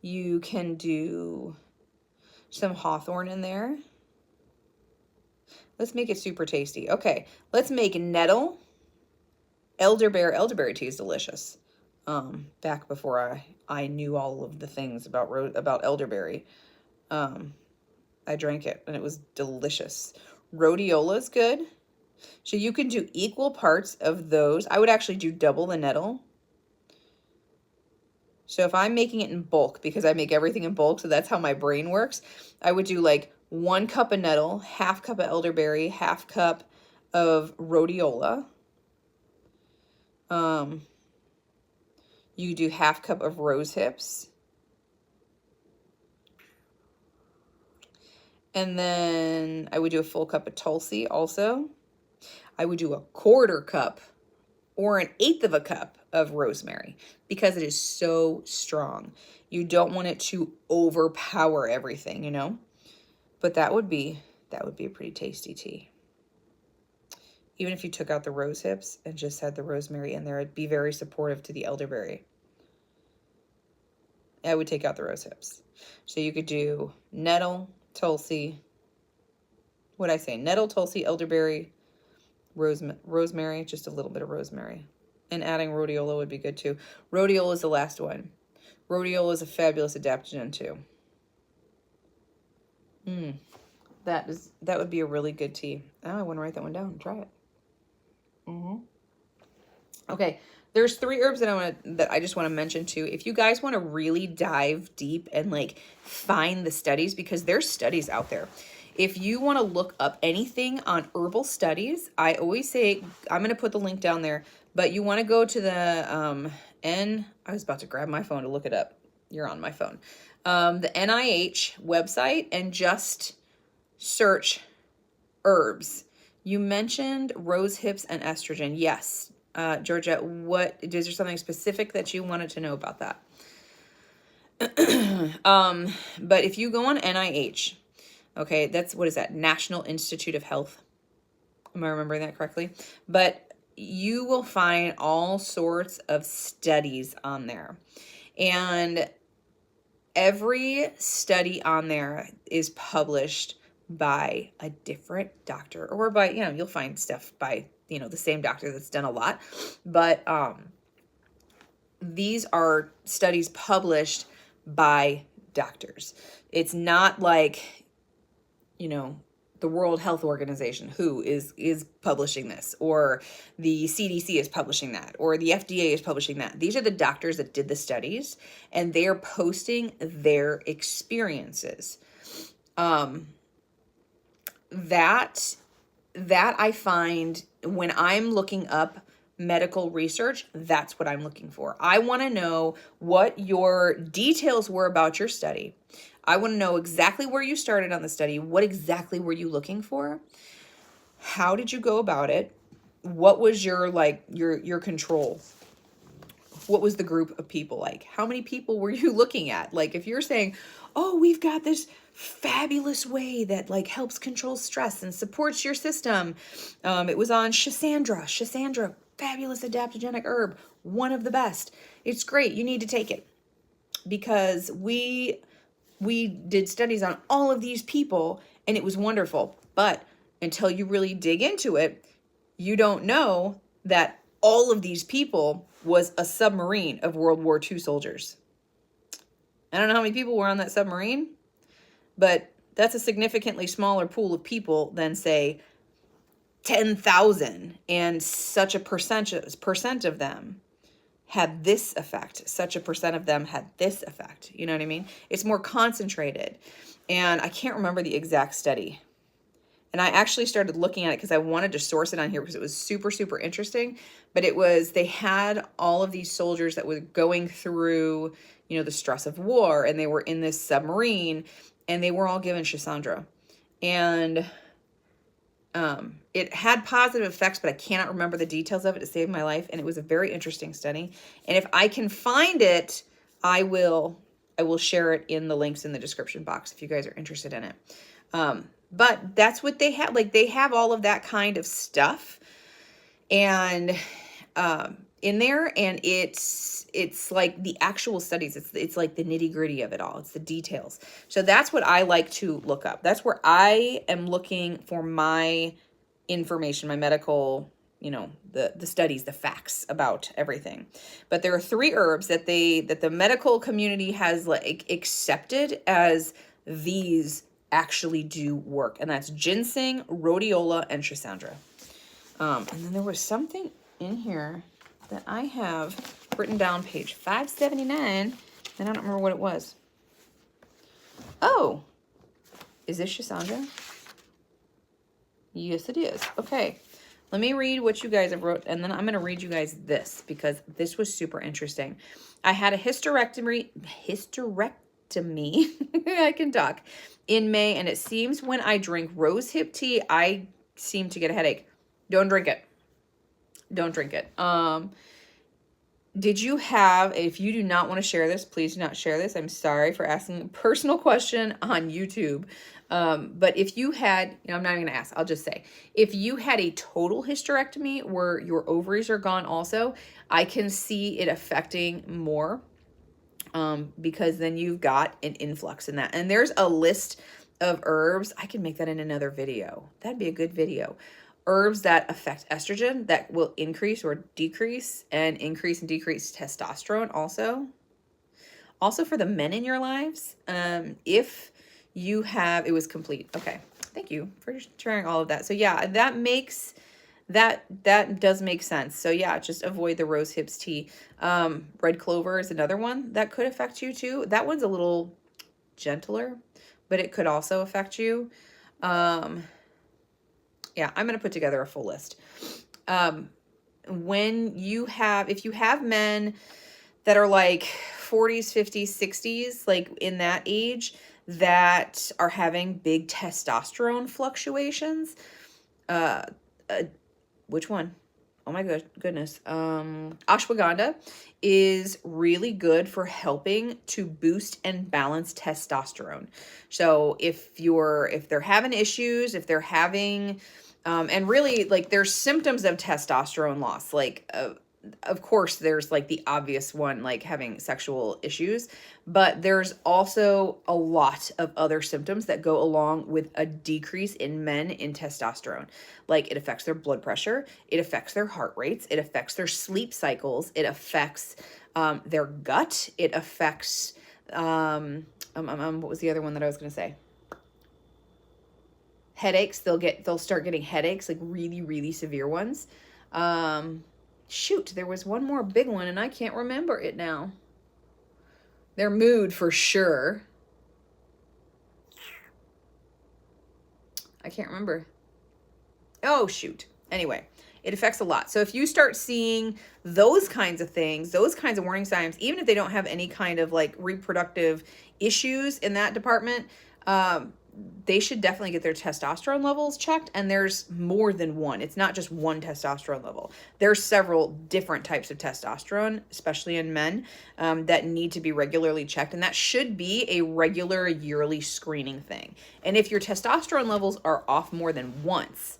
You can do some hawthorn in there. Let's make it super tasty. Okay, let's make nettle, elderberry. Elderberry tea is delicious. Back before I knew all of the things about elderberry, I drank it and it was delicious. Rhodiola is good. So you can do equal parts of those. I would actually do double the nettle. So if I'm making it in bulk, because I make everything in bulk, so that's how my brain works, I would do like 1 cup of nettle, 1/2 cup of elderberry, 1/2 cup of rhodiola. You do 1/2 cup of rose hips. And then I would do a full cup of tulsi also. I would do a 1/4 cup or 1/8 of a cup of rosemary, because it is so strong. You don't want it to overpower everything, But that would be That would be a pretty tasty tea. Even if you took out the rose hips and just had the rosemary in there, it'd be very supportive to the elderberry. I would take out the rose hips. So you could do nettle, tulsi, what'd I say? Nettle, tulsi, elderberry, rosemary, just a little bit of rosemary. And adding rhodiola would be good too. Rhodiola is the last one. Rhodiola is a fabulous adaptogen too. That would be a really good tea. Oh, I want to write that one down and try it. Okay, there's 3 herbs that I just want to mention too. If you guys want to really dive deep and like find the studies, because there's studies out there. If you want to look up anything on herbal studies, I always say, I'm going to put the link down there, but you want to go to the I was about to grab my phone to look it up. You're on my phone. The NIH website, and just search herbs. You mentioned rose hips and estrogen. Yes. Georgia, is there something specific that you wanted to know about that? But if you go on NIH, okay, what is that? National Institute of Health. Am I remembering that correctly? But you will find all sorts of studies on there. And every study on there is published by a different doctor, or by, you'll find stuff by, the same doctor that's done a lot. But these are studies published by doctors. It's not like, the World Health Organization, WHO is publishing this, or the CDC is publishing that, or the FDA is publishing that. These are the doctors that did the studies, and they are posting their experiences. That I find when I'm looking up medical research, that's what I'm looking for. I want to know what your details were about your study. I want to know exactly where you started on the study. What exactly were you looking for? How did you go about it? What was your control? What was the group of people like? How many people were you looking at? Like, if you're saying, oh, we've got this fabulous way that helps control stress and supports your system. It was on Schisandra, fabulous adaptogenic herb, one of the best. It's great. You need to take it, because we did studies on all of these people and it was wonderful. But until you really dig into it, you don't know that all of these people was a submarine of World War II soldiers. I don't know how many people were on that submarine, but that's a significantly smaller pool of people than, say, 10,000, and such a percent of them had this effect. Such a percent of them had this effect. You know what I mean? It's more concentrated. And I can't remember the exact study. And I actually started looking at it because I wanted to source it on here because it was super, super interesting. But they had all of these soldiers that were going through, the stress of war, and they were in this submarine, and they were all given Schisandra. And it had positive effects, but I cannot remember the details of it. It saved my life, and it was a very interesting study. And if I can find it, I will share it in the links in the description box if you guys are interested in it. But that's what they have. They have all of that kind of stuff, and in there, and it's like the actual studies. It's like the nitty gritty of it all. It's the details. So that's what I like to look up. That's where I am looking for my information, my medical, the studies, the facts about everything. But there are 3 herbs that the medical community has accepted as these actually do work, and that's ginseng, rhodiola, and Schisandra. And then there was something in here that I have written down, page 579, and I don't remember what it was. Oh, is this Schisandra? Yes, it is. Okay, let me read what you guys have wrote, and then I'm going to read you guys this, because this was super interesting. I had a hysterectomy, I can talk, in May, and it seems when I drink rosehip tea, I seem to get a headache. Don't drink it. Don't drink it. Did you have, if you do not want to share this, please do not share this. I'm sorry for asking a personal question on YouTube. But if you had, I'm not even gonna ask, I'll just say, if you had a total hysterectomy where your ovaries are gone also, I can see it affecting more, because then you've got an influx in that. And there's a list of herbs. I can make that in another video. That'd be a good video. Herbs that affect estrogen that will increase or decrease, and increase and decrease testosterone also. Also for the men in your lives, if you have, it was complete. Okay. Thank you for sharing all of that. So yeah, that does make sense. So yeah, just avoid the rose hips tea. Red clover is another one that could affect you too. That one's a little gentler, but it could also affect you. Yeah, I'm going to put together a full list. If you have men that are like 40s, 50s, 60s, like in that age, that are having big testosterone fluctuations, which one? Oh my goodness. Ashwagandha is really good for helping to boost and balance testosterone. So if they're having issues, if they're having, and really like there's symptoms of testosterone loss, like, of course there's like the obvious one, like having sexual issues, but there's also a lot of other symptoms that go along with a decrease in men in testosterone. Like it affects their blood pressure, it affects their heart rates, it affects their sleep cycles, it affects their gut, it affects what was the other one that I was going to say? Headaches. They'll start getting headaches, like really, really severe ones. Shoot, there was one more big one and I can't remember it now. Their mood for sure. I can't remember. Oh, shoot. Anyway, it affects a lot. So if you start seeing those kinds of things, those kinds of warning signs, even if they don't have any kind of like reproductive issues in that department, they should definitely get their testosterone levels checked. And there's more than one. It's not just one testosterone level. There's several different types of testosterone, especially in men, that need to be regularly checked. And that should be a regular yearly screening thing. And if your testosterone levels are off more than once,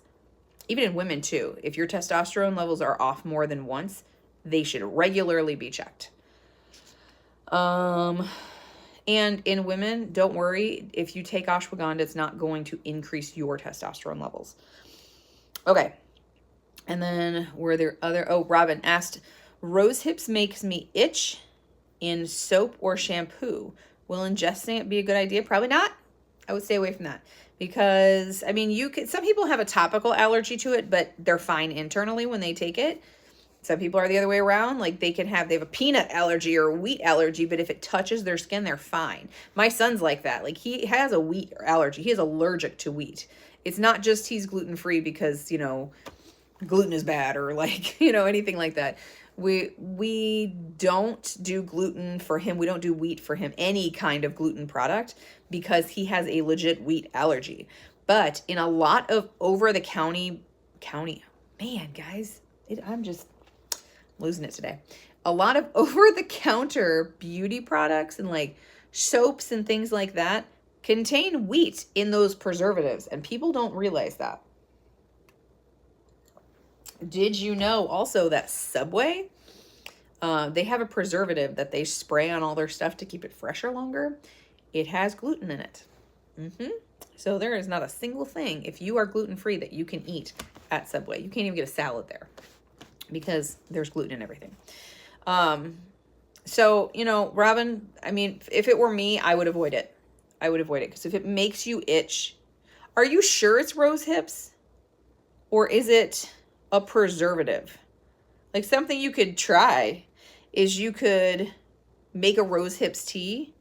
even in women too, if your testosterone levels are off more than once, they should regularly be checked. And in women, don't worry. If you take ashwagandha, it's not going to increase your testosterone levels. Okay. And then were there other... Oh, Robin asked, rose hips makes me itch in soap or shampoo. Will ingesting it be a good idea? Probably not. I would stay away from that. Because, I mean, some people have a topical allergy to it, but they're fine internally when they take it. Some people are the other way around. Like they have a peanut allergy or a wheat allergy, but if it touches their skin, they're fine. My son's like that. Like he has a wheat allergy. He is allergic to wheat. It's not just he's gluten-free because, gluten is bad or like, anything like that. We don't do gluten for him. We don't do wheat for him, any kind of gluten product, because he has a legit wheat allergy. But in a lot of over-the-counter, man, guys, I'm just losing it today. A lot of over-the-counter beauty products and like soaps and things like that contain wheat in those preservatives, and people don't realize that. Did you know also that Subway, they have a preservative that they spray on all their stuff to keep it fresher longer? It has gluten in it. So there is not a single thing, if you are gluten-free, that you can eat at Subway. You can't even get a salad there, because there's gluten in everything. So, Robin, I mean, if it were me, I would avoid it. I would avoid it because if it makes you itch, are you sure it's rose hips? Or is it a preservative? Like something you could try is you could make a rose hips tea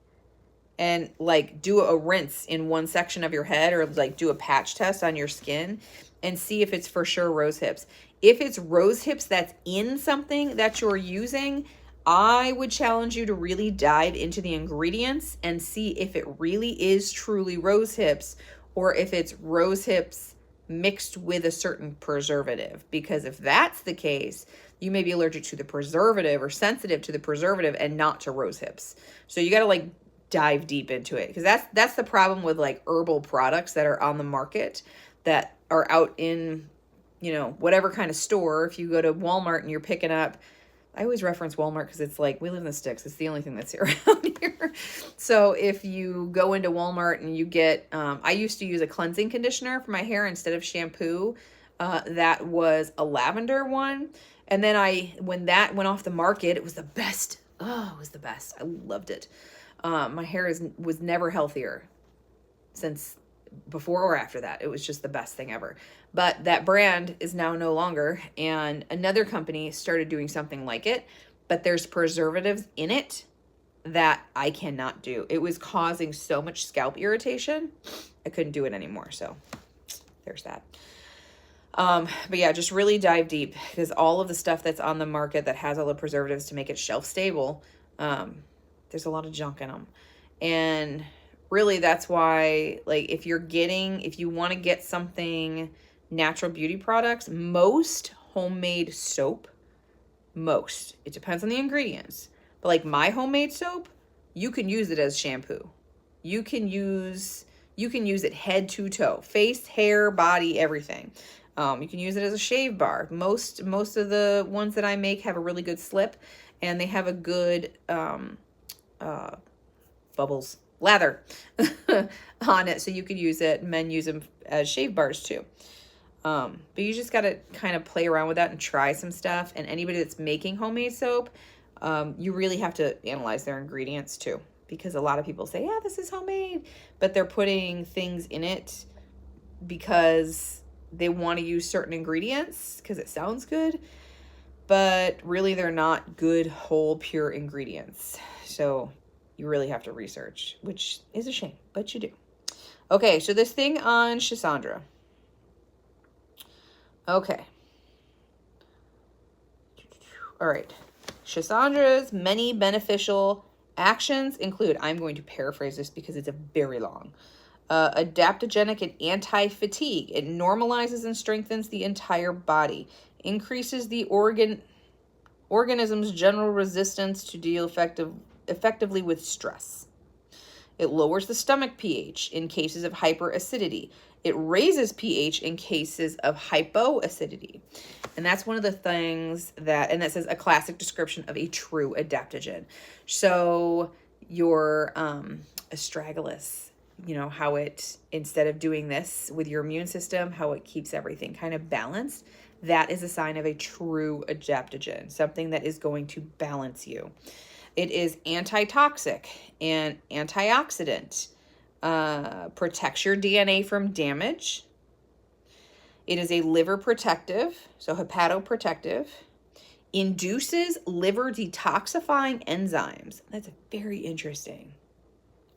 and like do a rinse in one section of your head, or like do a patch test on your skin and see if it's for sure rose hips. If it's rose hips that's in something that you're using, I would challenge you to really dive into the ingredients and see if it really is truly rose hips, or if it's rose hips mixed with a certain preservative. Because if that's the case, you may be allergic to the preservative or sensitive to the preservative and not to rose hips. So you got to like dive deep into it, because that's the problem with like herbal products that are on the market that are out in, you know, whatever kind of store. If you go to Walmart and you're picking up, I always reference Walmart because it's like, we live in the sticks. It's the only thing that's around here. So if you go into Walmart and you get, I used to use a cleansing conditioner for my hair instead of shampoo. That was a lavender one. And then when that went off the market, it was the best. Oh, it was the best. I loved it. My hair was never healthier since before or after that. It was just the best thing ever. But that brand is now no longer, and another company started doing something like it, but there's preservatives in it that I cannot do. It was causing so much scalp irritation, I couldn't do it anymore. So there's that. But yeah, just really dive deep, because all of the stuff that's on the market that has all the preservatives to make it shelf stable, there's a lot of junk in them. And really, that's why, like, if you want to get something, natural beauty products, most homemade soap, it depends on the ingredients, but like my homemade soap, you can use it as shampoo. You can use it head to toe, face, hair, body, everything. You can use it as a shave bar. Most of the ones that I make have a really good slip, and they have a good bubbles lather on it, so you could use it. Men use them as shave bars too. But you just got to kind of play around with that and try some stuff. And anybody that's making homemade soap, you really have to analyze their ingredients too, because a lot of people say, yeah, this is homemade, but they're putting things in it because they want to use certain ingredients because it sounds good, but really they're not good, whole, pure ingredients. So you really have to research, which is a shame, but you do. Okay, so this thing on Schisandra. Okay. All right. Schisandra's many beneficial actions include, I'm going to paraphrase this because it's a very long, adaptogenic and anti-fatigue. It normalizes and strengthens the entire body, increases the organism's general resistance to deal effectively with stress. It lowers the stomach pH in cases of hyperacidity. It raises pH in cases of hypoacidity. And that's one of the things and that says a classic description of a true adaptogen. So your astragalus, you know, how it, instead of doing this with your immune system, how it keeps everything kind of balanced, that is a sign of a true adaptogen, something that is going to balance you. It is antitoxic and antioxidant, protects your DNA from damage. It is a liver protective, so hepatoprotective, induces liver detoxifying enzymes. That's very interesting.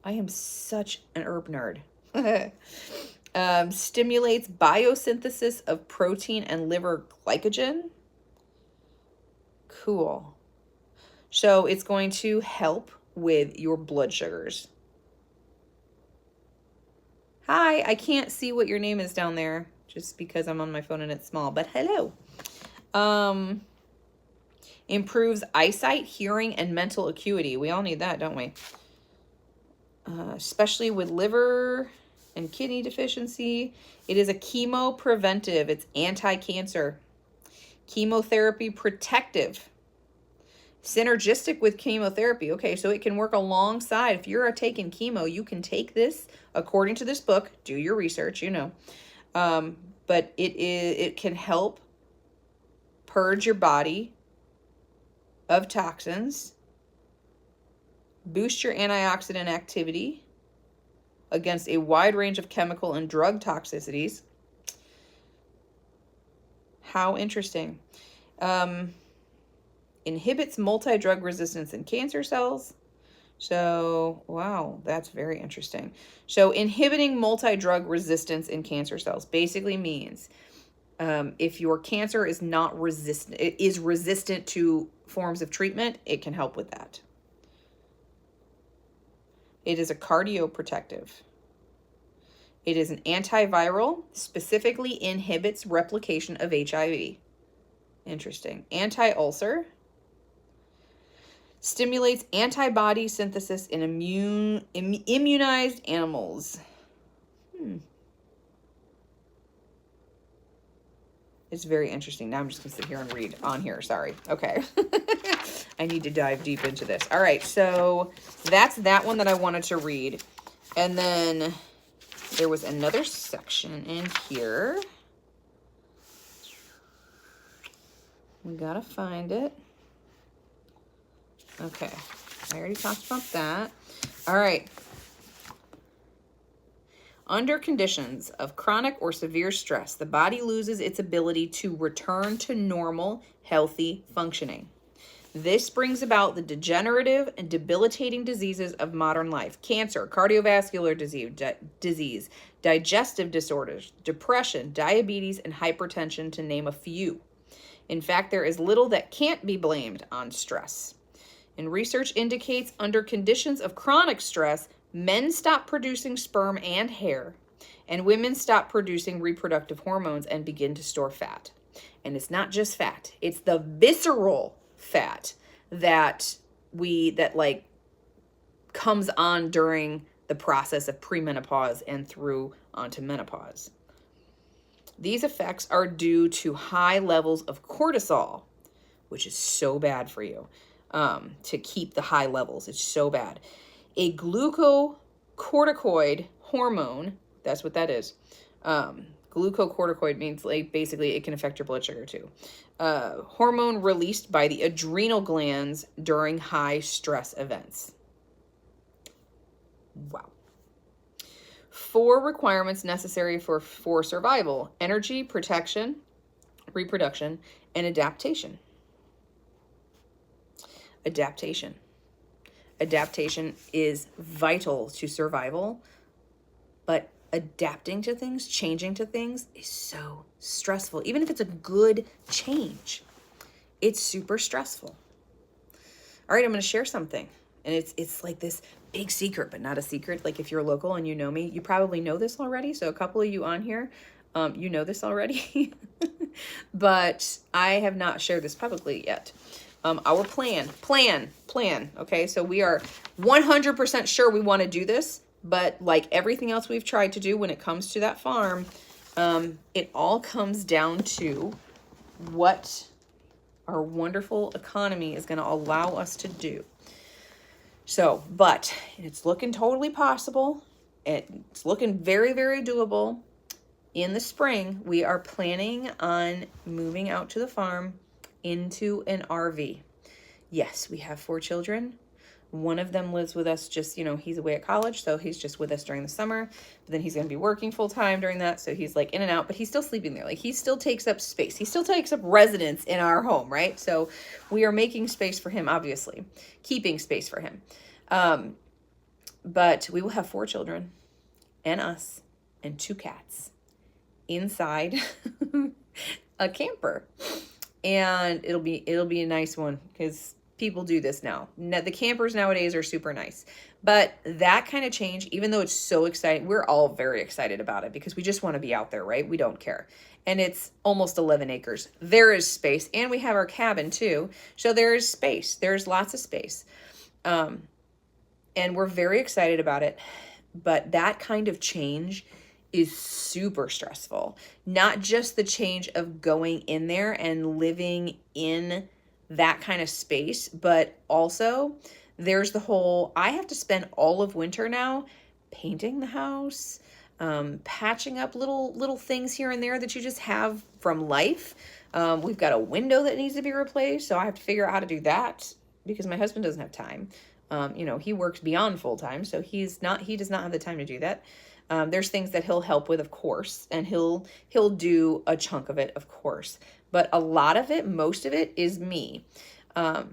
I am such an herb nerd. Stimulates biosynthesis of protein and liver glycogen. Cool. So it's going to help with your blood sugars. Hi, I can't see what your name is down there just because I'm on my phone and it's small, but hello. Improves eyesight, hearing, and mental acuity. We all need that, don't we? Especially with liver and kidney deficiency. It is a chemopreventive. It's anti-cancer. Chemotherapy protective. Synergistic with chemotherapy. Okay, so it can work alongside. If you're taking chemo, you can take this, according to this book. Do your research, you know. But it can help purge your body of toxins, boost your antioxidant activity against a wide range of chemical and drug toxicities. How interesting. Inhibits multi-drug resistance in cancer cells. So, wow, that's very interesting. So inhibiting multi-drug resistance in cancer cells basically means if your cancer is resistant to forms of treatment, it can help with that. It is a cardioprotective. It is an antiviral, specifically inhibits replication of HIV. Interesting. Anti-ulcer. Stimulates antibody synthesis in immunized animals. It's very interesting. Now I'm just going to sit here and read on here. Sorry. Okay. I need to dive deep into this. All right. So that's that one that I wanted to read. And then there was another section in here. We got to find it. Okay. I already talked about that. All right. Under conditions of chronic or severe stress, the body loses its ability to return to normal, healthy functioning. This brings about the degenerative and debilitating diseases of modern life: cancer, cardiovascular disease, digestive disorders, depression, diabetes, and hypertension, to name a few. In fact, there is little that can't be blamed on stress. And research indicates under conditions of chronic stress, men stop producing sperm and hair, and women stop producing reproductive hormones and begin to store fat. And it's not just fat, it's the visceral fat that comes on during the process of premenopause and through onto menopause. These effects are due to high levels of cortisol, which is so bad for you, to keep the high levels. It's so bad. A glucocorticoid hormone, that's what that is. Glucocorticoid means basically it can affect your blood sugar too. Hormone released by the adrenal glands during high stress events. Wow. 4 requirements necessary for survival: energy, protection, reproduction, and adaptation. Adaptation. Adaptation is vital to survival, but adapting to things, changing to things is so stressful. Even if it's a good change, it's super stressful. All right, I'm going to share something. And it's like this big secret, but not a secret. Like if you're local and you know me, you probably know this already. So a couple of you on here, you know this already. But I have not shared this publicly yet. Our plan. Okay, so we are 100% sure we want to do this, but like everything else we've tried to do when it comes to that farm, it all comes down to what our wonderful economy is going to allow us to do. So, but it's looking totally possible. It's looking very, very doable. In the spring, we are planning on moving out to the farm into an RV. Yes, we have 4 children. One of them lives with us just, he's away at college, so he's just with us during the summer. But then he's going to be working full time during that, so he's like in and out, but he's still sleeping there. Like he still takes up space. He still takes up residence in our home, right? So we are making space for him, obviously, keeping space for him. But we will have 4 children and us and 2 cats inside a camper. And it'll be a nice one because people do this now. The campers nowadays are super nice. But that kind of change, even though it's so exciting, we're all very excited about it because we just want to be out there, right? We don't care. And it's almost 11 acres. There is space. And we have our cabin too. So there is space. There's lots of space. And we're very excited about it. But that kind of change is super stressful. Not just the change of going in there and living in that kind of space, but also there's the whole, I have to spend all of winter now painting the house, patching up little things here and there that you just have from life. We've got a window that needs to be replaced, so I have to figure out how to do that because my husband doesn't have time. He works beyond full time, so he does not have the time to do that. There's things that he'll help with, of course, and he'll do a chunk of it, of course. But a lot of it, most of it is me.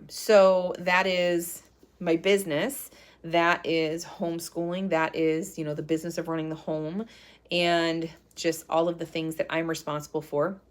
So that is my business. That is homeschooling. That is, the business of running the home and just all of the things that I'm responsible for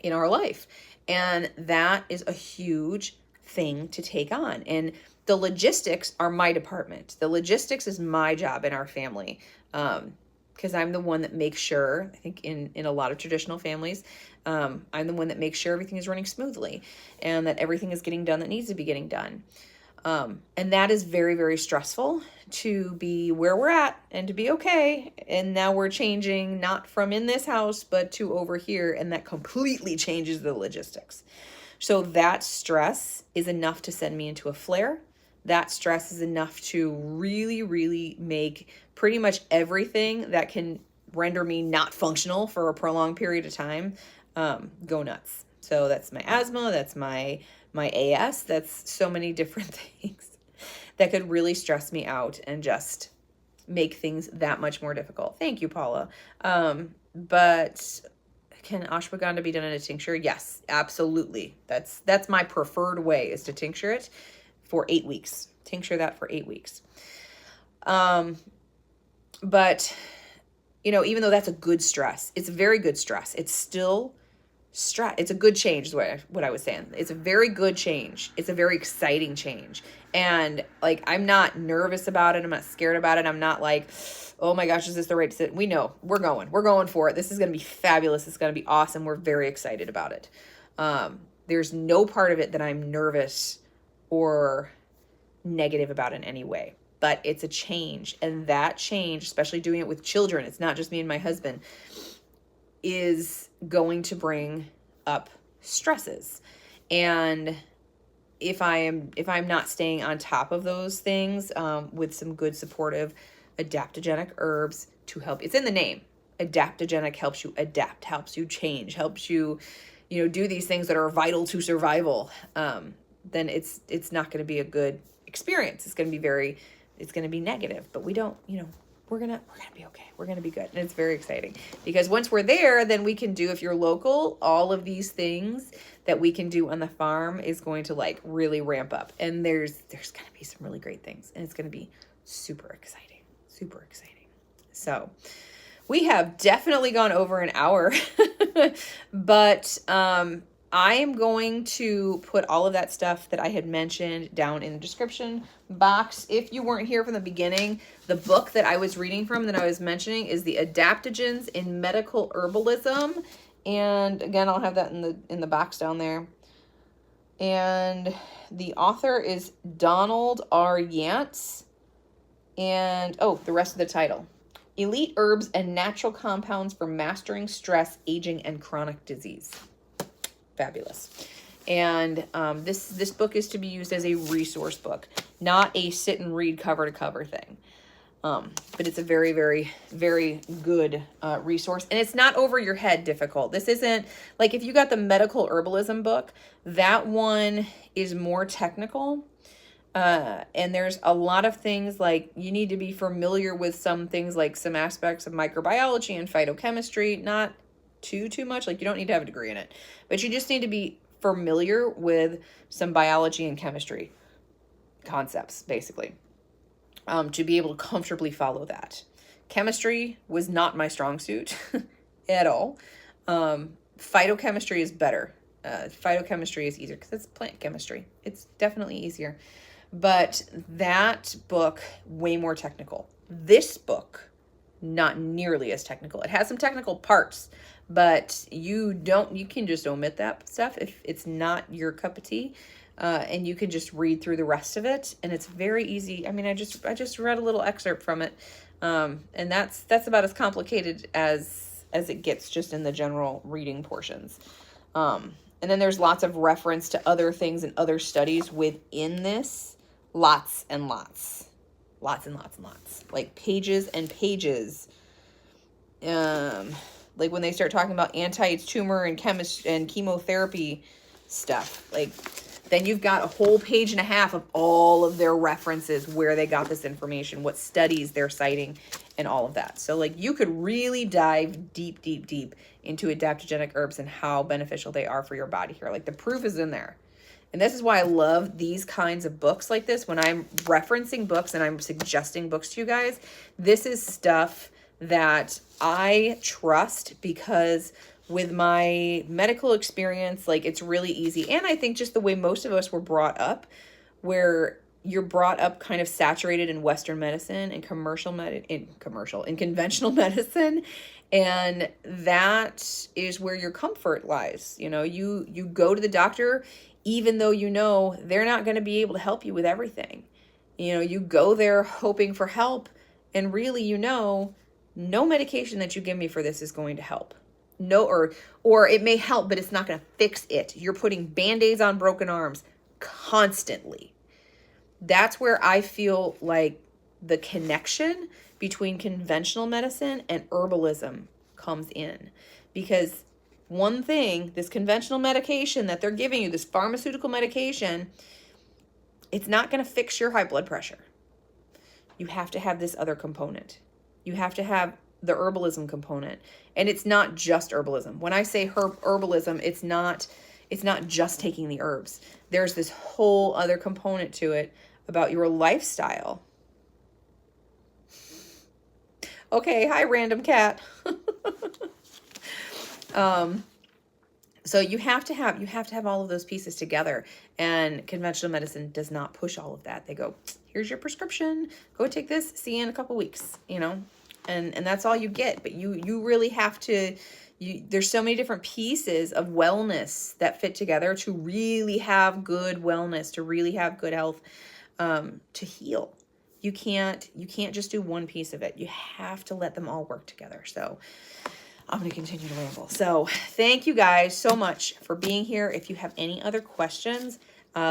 in our life. And that is a huge thing to take on. And the logistics are my department. The logistics is my job in our family. Because I'm the one that makes sure, I think in a lot of traditional families, I'm the one that makes sure everything is running smoothly and that everything is getting done that needs to be getting done. And that is very, very stressful to be where we're at and to be okay. And now we're changing not from in this house, but to over here. And that completely changes the logistics. So that stress is enough to send me into a flare. That stress is enough to really, really make pretty much everything that can render me not functional for a prolonged period of time go nuts. So that's my asthma, that's my AS, that's so many different things that could really stress me out and just make things that much more difficult. Thank you, Paula. But can ashwagandha be done in a tincture? Yes, absolutely. That's my preferred way, is to tincture it for 8 weeks. Tincture that for 8 weeks. But even though that's a good stress, it's a very good stress. It's still stress. It's a good change is what I was saying. It's a very good change. It's a very exciting change. And like, I'm not nervous about it. I'm not scared about it. I'm not like, oh my gosh, is this the right decision? We know we're going for it. This is going to be fabulous. It's going to be awesome. We're very excited about it. There's no part of it that I'm nervous or negative about in any way, but it's a change. And that change, especially doing it with children, it's not just me and my husband, is going to bring up stresses. And if I'm not staying on top of those things with some good supportive adaptogenic herbs to help, it's in the name. Adaptogenic helps you adapt, helps you change, helps you, do these things that are vital to survival. Then it's not going to be a good experience. It's going to be negative, but we don't, we're going to be okay. We're going to be good. And it's very exciting because once we're there, then we can do, if you're local, all of these things that we can do on the farm is going to like really ramp up. And there's going to be some really great things, and it's going to be super exciting, super exciting. So we have definitely gone over an hour, but, I am going to put all of that stuff that I had mentioned down in the description box. If you weren't here from the beginning, the book that I was reading from that I was mentioning is The Adaptogens in Medical Herbalism. And again, I'll have that in the box down there. And the author is Donald R. Yance. And, the rest of the title. Elite Herbs and Natural Compounds for Mastering Stress, Aging, and Chronic Disease. Fabulous. And this book is to be used as a resource book, not a sit and read cover to cover thing. But it's a very, very, very good resource. And it's not over your head difficult. This isn't like, if you got the medical herbalism book, that one is more technical. And there's a lot of things like you need to be familiar with some things, like some aspects of microbiology and phytochemistry, not too much. Like, you don't need to have a degree in it, but you just need to be familiar with some biology and chemistry concepts, basically, to be able to comfortably follow that. Chemistry was not my strong suit at all. Phytochemistry is better. Phytochemistry is easier because it's plant chemistry. It's definitely easier. But that book, way more technical. This book, not nearly as technical. It has some technical parts, but you can just omit that stuff if it's not your cup of tea, and you can just read through the rest of it, and it's very easy. I mean, I just read a little excerpt from it, and that's about as complicated as it gets, just in the general reading portions. And then there's lots of reference to other things and other studies within this, lots and lots, like pages and pages. Like when they start talking about anti-tumor and chemotherapy stuff, like then you've got a whole page and a half of all of their references, where they got this information, what studies they're citing, and all of that. So like you could really dive deep into adaptogenic herbs and how beneficial they are for your body here. Like the proof is in there. And this is why I love these kinds of books like this. When I'm referencing books and I'm suggesting books to you guys, this is stuff that I trust, because with my medical experience, like it's really easy. And I think just the way most of us were brought up, where you're brought up kind of saturated in Western medicine and conventional medicine. And that is where your comfort lies. You go to the doctor even though they're not going to be able to help you with everything. You go there hoping for help, and really, no medication that you give me for this is going to help. No, or it may help, but it's not going to fix it. You're putting band-aids on broken arms constantly. That's where I feel like the connection between conventional medicine and herbalism comes in. Because one thing, this conventional medication that they're giving you, this pharmaceutical medication, it's not going to fix your high blood pressure. You have to have this other component. You have to have the herbalism component. And it's not just herbalism. When I say herbalism, it's not just taking the herbs. There's this whole other component to it about your lifestyle. Okay, hi random cat. So you have to have all of those pieces together, and conventional medicine does not push all of that. They go, here's your prescription, go take this, see you in a couple weeks, and that's all you get. But you really have to, there's so many different pieces of wellness that fit together to really have good wellness, to really have good health, to heal. You can't just do one piece of it. You have to let them all work together. So I'm going to continue to ramble. So thank you guys so much for being here. If you have any other questions,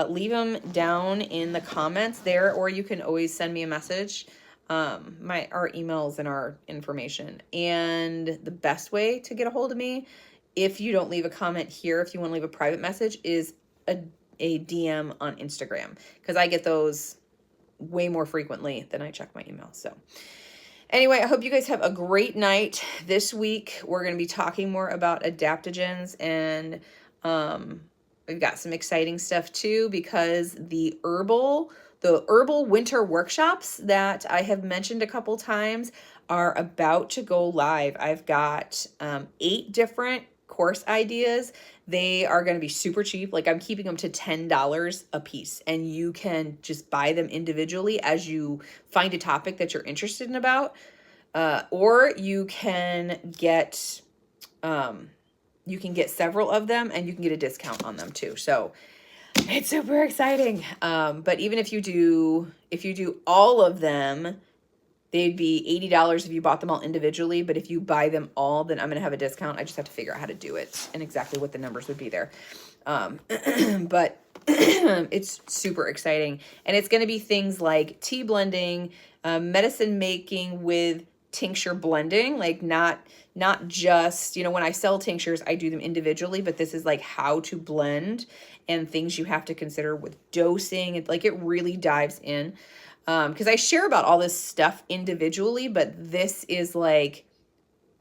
leave them down in the comments there, or you can always send me a message. Our emails and our information. And the best way to get a hold of me, if you don't leave a comment here, if you want to leave a private message, is a DM on Instagram, because I get those way more frequently than I check my email. So anyway, I hope you guys have a great night. This week, we're going to be talking more about adaptogens, and we've got some exciting stuff too, because the herbal winter workshops that I have mentioned a couple times are about to go live. I've got 8 different course ideas. They are going to be super cheap. Like, I'm keeping them to $10 a piece, and you can just buy them individually as you find a topic that you're interested in about, or you can get several of them, and you can get a discount on them too. So it's super exciting. But even if you do all of them, they'd be $80 if you bought them all individually. But if you buy them all, then I'm going to have a discount. I just have to figure out how to do it and exactly what the numbers would be there. But it's super exciting. And it's going to be things like tea blending, medicine making with tincture blending, like not just, when I sell tinctures, I do them individually, but this is like how to blend and things you have to consider with dosing. It really dives in. Because I share about all this stuff individually, but this is like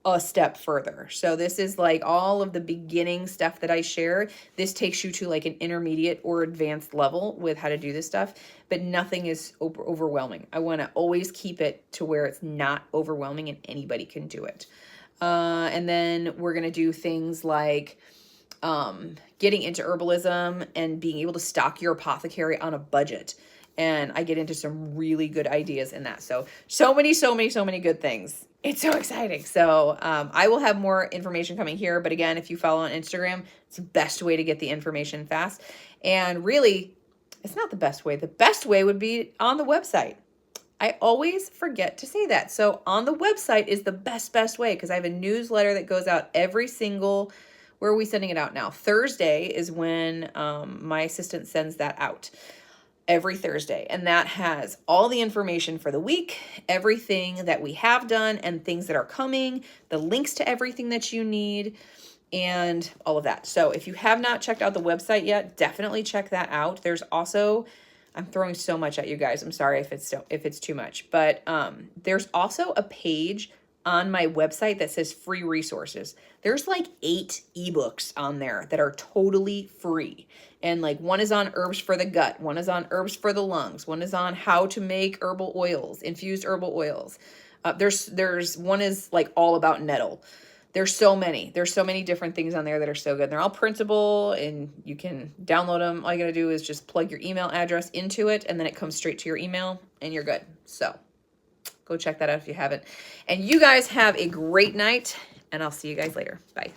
a step further. So this is like all of the beginning stuff that I share. This takes you to like an intermediate or advanced level with how to do this stuff, but nothing is overwhelming. I want to always keep it to where it's not overwhelming and anybody can do it. And then we're going to do things like getting into herbalism and being able to stock your apothecary on a budget. And I get into some really good ideas in that. So many good things. It's so exciting. So I will have more information coming here. But again, if you follow on Instagram, it's the best way to get the information fast. And really, it's not the best way. The best way would be on the website. I always forget to say that. So on the website is the best way, because I have a newsletter that goes out where are we sending it out now? Thursday is when my assistant sends that out. Every Thursday. And that has all the information for the week, everything that we have done and things that are coming, the links to everything that you need, and all of that. So if you have not checked out the website yet, definitely check that out. There's also, I'm throwing so much at you guys. I'm sorry if it's too much, but there's also a page on my website that says free resources. There's like 8 ebooks on there that are totally free. And like one is on herbs for the gut, one is on herbs for the lungs, one is on how to make herbal oils, infused herbal oils. There's one is like all about nettle. There's so many different things on there that are so good. They're all printable and you can download them. All you gotta do is just plug your email address into it and then it comes straight to your email and you're good. So Go check that out if you haven't. And you guys have a great night, and I'll see you guys later. Bye.